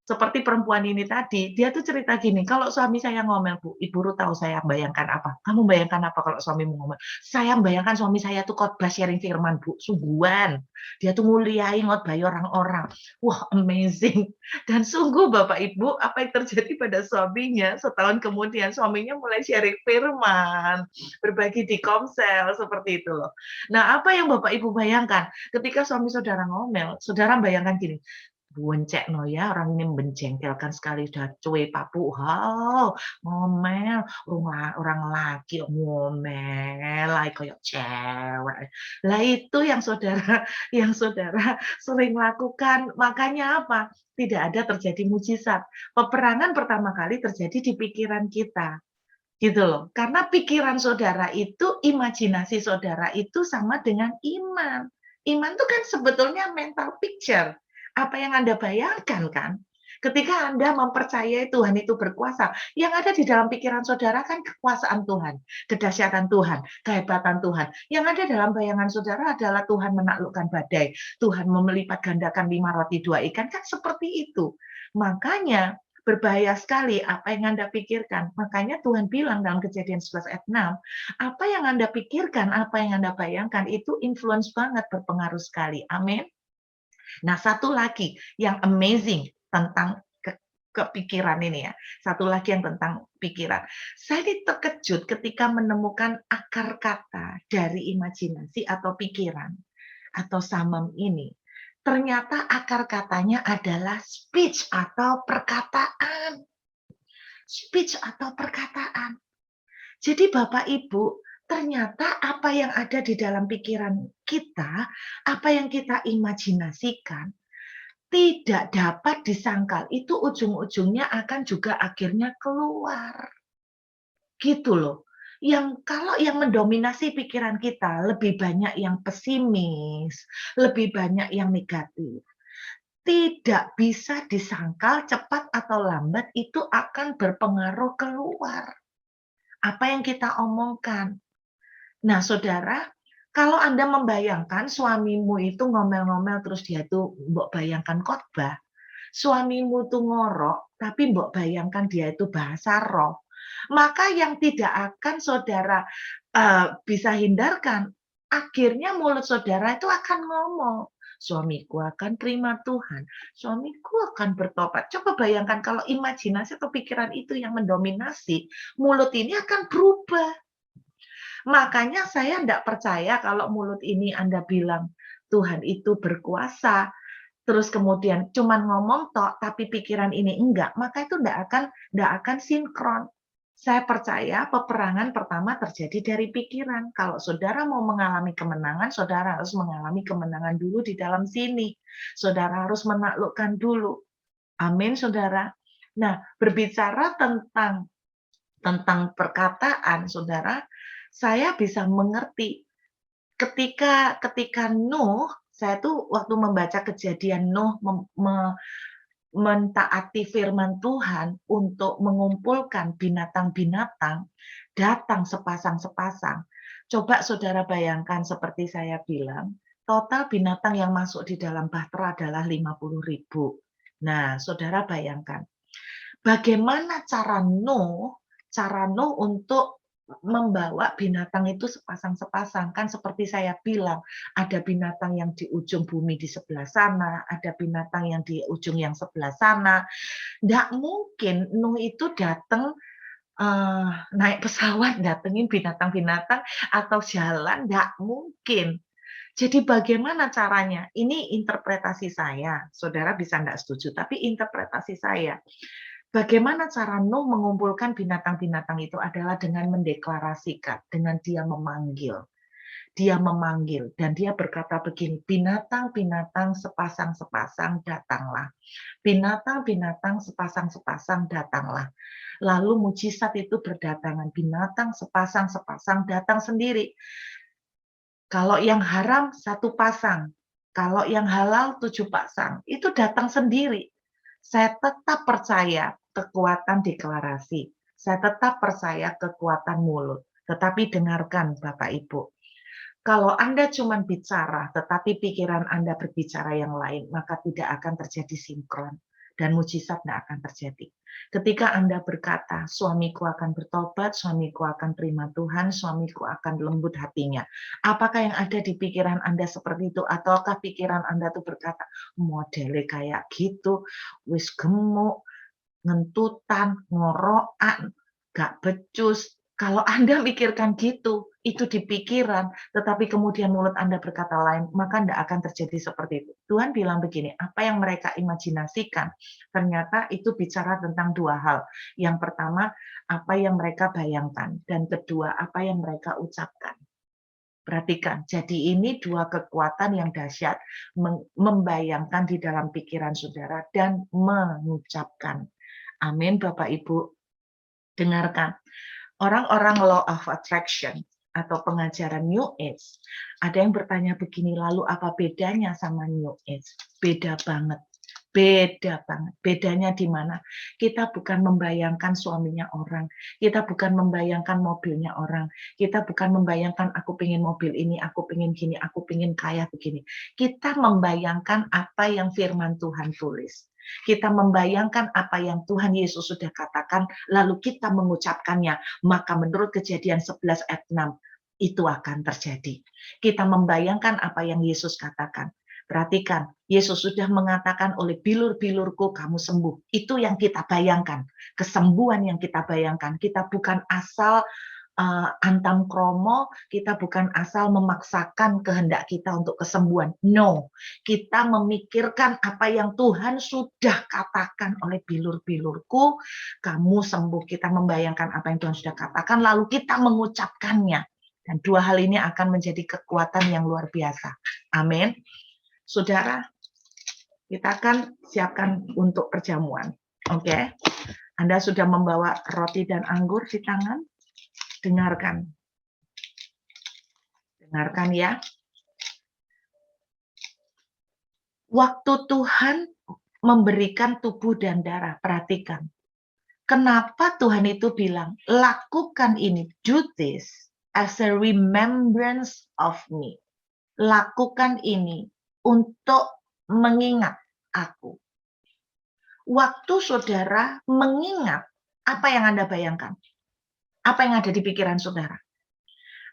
seperti perempuan ini tadi, dia tuh cerita gini, "Kalau suami saya ngomel, Bu, Ibu Ruth tahu saya bayangkan apa? Kamu bayangkan apa kalau suamimu ngomel?" "Saya bayangkan suami saya tuh khotbah sharing firman, Bu, sungguhan. Dia tuh nguliahi ngotbahi orang-orang." Wah, amazing. Dan sungguh Bapak Ibu, apa yang terjadi pada suaminya, setahun kemudian suaminya mulai sharing firman, berbagi di komsel, seperti itu loh. Nah, apa yang Bapak Ibu bayangkan? Ketika suami saudara ngomel, saudara bayangkan gini, "Buencekno ya, orang ini menjengkelkan sekali, udah cuek papu, wow, ngomel, orang laki kok ngomel ae koyo cewek." Lah itu yang saudara yang saudara sering lakukan, makanya apa? Tidak ada terjadi mujizat. Peperangan pertama kali terjadi di pikiran kita, gitu loh. Karena pikiran saudara itu, imajinasi saudara itu sama dengan iman. Iman itu kan sebetulnya mental picture. Apa yang Anda bayangkan kan? Ketika Anda mempercayai Tuhan itu berkuasa, yang ada di dalam pikiran saudara kan kekuasaan Tuhan, kedahsyatan Tuhan, kehebatan Tuhan. Yang ada dalam bayangan saudara adalah Tuhan menaklukkan badai, Tuhan melipat gandakan 5 roti 2 ikan, kan seperti itu. Makanya berbahaya sekali apa yang Anda pikirkan. Makanya Tuhan bilang dalam Kejadian 11 ayat 6, apa yang Anda pikirkan, apa yang Anda bayangkan itu influence banget, berpengaruh sekali. Amin. Nah, satu lagi yang amazing tentang kepikiran ini ya. Satu lagi yang tentang pikiran. Saya ini terkejut ketika menemukan akar kata dari imajinasi atau pikiran atau samem ini. Ternyata akar katanya adalah speech atau perkataan. Speech atau perkataan. Jadi Bapak Ibu, ternyata apa yang ada di dalam pikiran kita, apa yang kita imajinasikan, tidak dapat disangkal. Itu ujung-ujungnya akan juga akhirnya keluar. Gitu loh. Kalau yang mendominasi pikiran kita lebih banyak yang pesimis, lebih banyak yang negatif, tidak bisa disangkal cepat atau lambat itu akan berpengaruh keluar. Apa yang kita omongkan. Nah, saudara, kalau Anda membayangkan suamimu itu ngomel-ngomel terus dia tuh mbok bayangkan khotbah, suamimu tuh ngorok tapi mbok bayangkan dia itu bahasa roh, maka yang tidak akan saudara bisa hindarkan, akhirnya mulut saudara itu akan ngomong, "Suamiku akan terima Tuhan, suamiku akan bertobat." Coba bayangkan kalau imajinasi atau pikiran itu yang mendominasi, mulut ini akan berubah. Makanya saya tidak percaya kalau mulut ini Anda bilang Tuhan itu berkuasa, terus kemudian cuman ngomong tok, tapi pikiran ini enggak, maka itu enggak akan sinkron. Saya percaya peperangan pertama terjadi dari pikiran. Kalau saudara mau mengalami kemenangan, saudara harus mengalami kemenangan dulu di dalam sini. Saudara harus menaklukkan dulu. Amin, saudara. Nah, berbicara tentang perkataan, saudara, saya bisa mengerti ketika Nuh, saya tuh waktu membaca Kejadian Nuh mentaati firman Tuhan untuk mengumpulkan binatang-binatang, datang sepasang-sepasang. Coba saudara bayangkan seperti saya bilang, total binatang yang masuk di dalam bahtera adalah 50.000. Nah, saudara bayangkan, bagaimana cara Nuh untuk membawa binatang itu sepasang-sepasang. Kan seperti saya bilang, ada binatang yang di ujung bumi di sebelah sana, ada binatang yang di ujung yang sebelah sana. Nggak mungkin Nuh itu datang naik pesawat datengin binatang-binatang atau jalan, nggak mungkin. Jadi bagaimana caranya? Ini interpretasi saya. Saudara bisa nggak setuju, tapi interpretasi saya. Bagaimana cara Nuh mengumpulkan binatang-binatang itu adalah dengan mendeklarasikan, dengan dia memanggil. Dia memanggil dan dia berkata begini, binatang-binatang sepasang-sepasang datanglah. Binatang-binatang sepasang-sepasang datanglah. Lalu mujizat itu berdatangan, binatang sepasang-sepasang datang sendiri. Kalau yang haram 1 pasang, kalau yang halal 7 pasang, itu datang sendiri. Saya tetap percaya kekuatan deklarasi. Saya tetap percaya kekuatan mulut. Tetapi dengarkan Bapak Ibu. Kalau Anda cuma bicara, tetapi pikiran Anda berbicara yang lain, maka tidak akan terjadi sinkron. Dan mujizat tidak akan terjadi. Ketika Anda berkata, suamiku akan bertobat, suamiku akan terima Tuhan, suamiku akan lembut hatinya. Apakah yang ada di pikiran Anda seperti itu? Ataukah pikiran Anda tuh berkata, modelnya kayak gitu, wis gemuk, ngentutan, ngorokan, gak becus. Kalau Anda mikirkan gitu, itu di pikiran, tetapi kemudian mulut Anda berkata lain, maka tidak akan terjadi seperti itu. Tuhan bilang begini, apa yang mereka imajinasikan, ternyata itu bicara tentang 2 hal. Yang pertama, apa yang mereka bayangkan, dan kedua, apa yang mereka ucapkan. Perhatikan, jadi ini 2 kekuatan yang dahsyat, membayangkan di dalam pikiran saudara dan mengucapkan. Amin, Bapak Ibu. Dengarkan, orang-orang law of attraction atau pengajaran New Age, ada yang bertanya begini, lalu apa bedanya sama New Age? Beda banget. Beda banget. Bedanya di mana? Kita bukan membayangkan suaminya orang. Kita bukan membayangkan mobilnya orang. Kita bukan membayangkan aku pengen mobil ini, aku pengen gini, aku pengen kaya begini. Kita membayangkan apa yang firman Tuhan tulis. Kita membayangkan apa yang Tuhan Yesus sudah katakan, lalu kita mengucapkannya. Maka menurut Kejadian 11 ayat 6, itu akan terjadi. Kita membayangkan apa yang Yesus katakan. Perhatikan, Yesus sudah mengatakan oleh bilur-bilurku kamu sembuh. Itu yang kita bayangkan. Kesembuhan yang kita bayangkan. Kita bukan asal antam kromo, kita bukan asal memaksakan kehendak kita untuk kesembuhan. No, kita memikirkan apa yang Tuhan sudah katakan oleh bilur-bilurku, kamu sembuh. Kita membayangkan apa yang Tuhan sudah katakan, lalu kita mengucapkannya. Dan 2 hal ini akan menjadi kekuatan yang luar biasa. Amin. Saudara, kita akan siapkan untuk perjamuan. Oke? Anda sudah membawa roti dan anggur di tangan? Dengarkan. Dengarkan ya. Waktu Tuhan memberikan tubuh dan darah, perhatikan. Kenapa Tuhan itu bilang, lakukan ini, do this as a remembrance of me. Lakukan ini untuk mengingat aku. Waktu saudara mengingat, apa yang Anda bayangkan? Apa yang ada di pikiran saudara?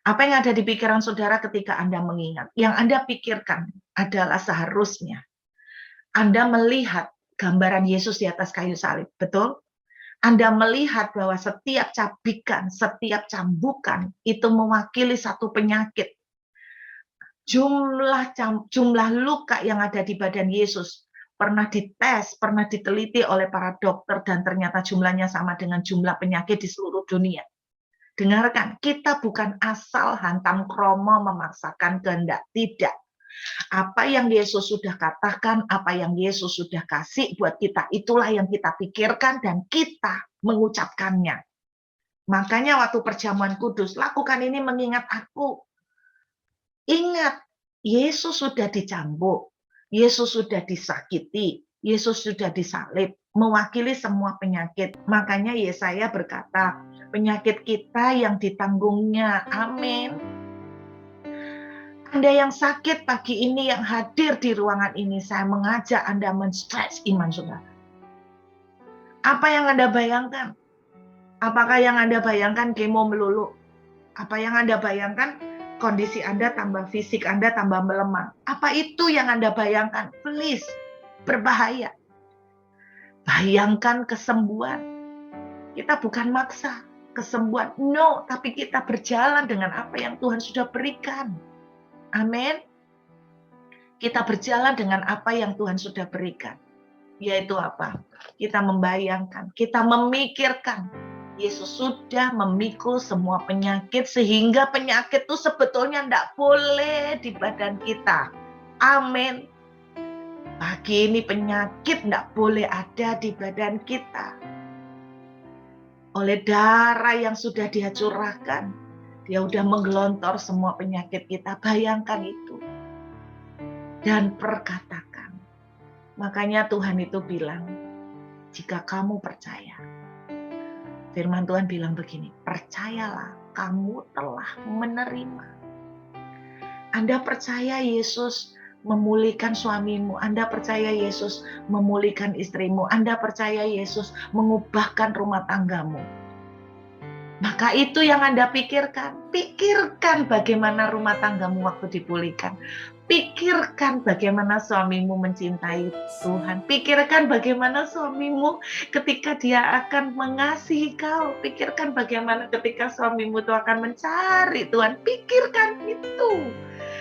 Apa yang ada di pikiran saudara ketika Anda mengingat? Yang Anda pikirkan adalah seharusnya Anda melihat gambaran Yesus di atas kayu salib, betul? Anda melihat bahwa setiap cabikan, setiap cambukan itu mewakili satu penyakit. Jumlah luka yang ada di badan Yesus pernah dites, pernah diteliti oleh para dokter, dan ternyata jumlahnya sama dengan jumlah penyakit di seluruh dunia. Dengarkan, kita bukan asal hantam kromo memaksakan kehendak, tidak. Apa yang Yesus sudah katakan, apa yang Yesus sudah kasih buat kita, itulah yang kita pikirkan dan kita mengucapkannya. Makanya waktu perjamuan kudus, lakukan ini mengingat aku. Ingat, Yesus sudah dicambuk, Yesus sudah disakiti, Yesus sudah disalib, mewakili semua penyakit. Makanya Yesaya berkata, penyakit kita yang ditanggungnya. Amin. Anda yang sakit pagi ini, yang hadir di ruangan ini, saya mengajak Anda men-stretch iman saudara. Apa yang Anda bayangkan? Apakah yang Anda bayangkan kemo melulu? Apa yang Anda bayangkan kondisi Anda tambah fisik Anda tambah melemah? Apa itu yang Anda bayangkan? Please, berbahaya. Bayangkan kesembuhan. Kita bukan maksa kesembuhan, no, tapi kita berjalan dengan apa yang Tuhan sudah berikan. Amin. Kita berjalan dengan apa yang Tuhan sudah berikan. Yaitu apa? Kita membayangkan, kita memikirkan Yesus sudah memikul semua penyakit, sehingga penyakit itu sebetulnya tidak boleh di badan kita. Amin. Pagi ini penyakit tidak boleh ada di badan kita. Oleh darah yang sudah Dia curahkan, Dia sudah menggelontor semua penyakit kita. Bayangkan itu. Dan perkatakan. Makanya Tuhan itu bilang, jika kamu percaya, firman Tuhan bilang begini, percayalah kamu telah menerima. Anda percaya Yesus memulihkan suamimu, Anda percaya Yesus memulihkan istrimu, Anda percaya Yesus mengubahkan rumah tanggamu. Maka itu yang Anda pikirkan. Pikirkan bagaimana rumah tanggamu waktu dipulihkan. Pikirkan bagaimana suamimu mencintai Tuhan. Pikirkan bagaimana suamimu ketika dia akan mengasihi kau. Pikirkan bagaimana ketika suamimu itu akan mencari Tuhan. Pikirkan itu.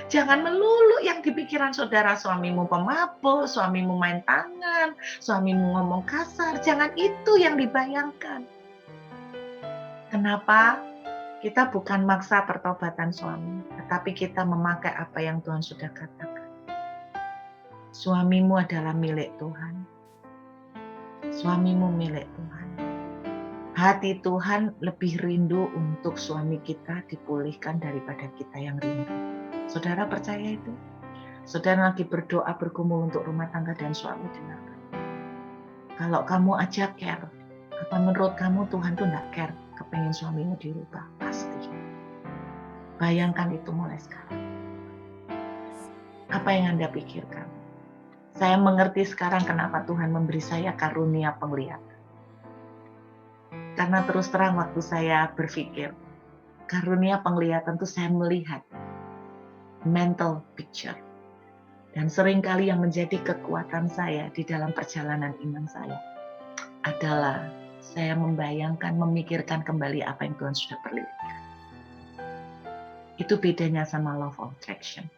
Jangan melulu yang di pikiran saudara, suamimu pemabuk, suamimu main tangan, suamimu ngomong kasar. Jangan itu yang dibayangkan. Kenapa? Kita bukan maksa pertobatan suami, tetapi kita memakai apa yang Tuhan sudah katakan. Suamimu adalah milik Tuhan. Suamimu milik Tuhan. Hati Tuhan lebih rindu untuk suami kita dipulihkan daripada kita yang rindu. Saudara percaya itu? Saudara lagi berdoa bergumul untuk rumah tangga dan suami, dengarkan. Kalau kamu ajak care, apa menurut kamu Tuhan tuh enggak care? Kepengen suamimu dirubah, pasti. Bayangkan itu mulai sekarang. Apa yang Anda pikirkan? Saya mengerti sekarang kenapa Tuhan memberi saya karunia penglihatan. Karena terus terang waktu saya berpikir, karunia penglihatan itu saya melihat mental picture. Dan seringkali yang menjadi kekuatan saya di dalam perjalanan iman saya adalah saya membayangkan, memikirkan kembali apa yang Tuhan sudah perlihatkan. Itu bedanya sama law of attraction.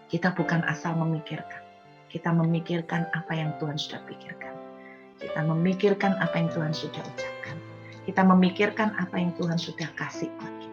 Kita bukan asal memikirkan. Kita memikirkan apa yang Tuhan sudah pikirkan. Kita memikirkan apa yang Tuhan sudah ucapkan. Kita memikirkan apa yang Tuhan sudah kasih buat kita.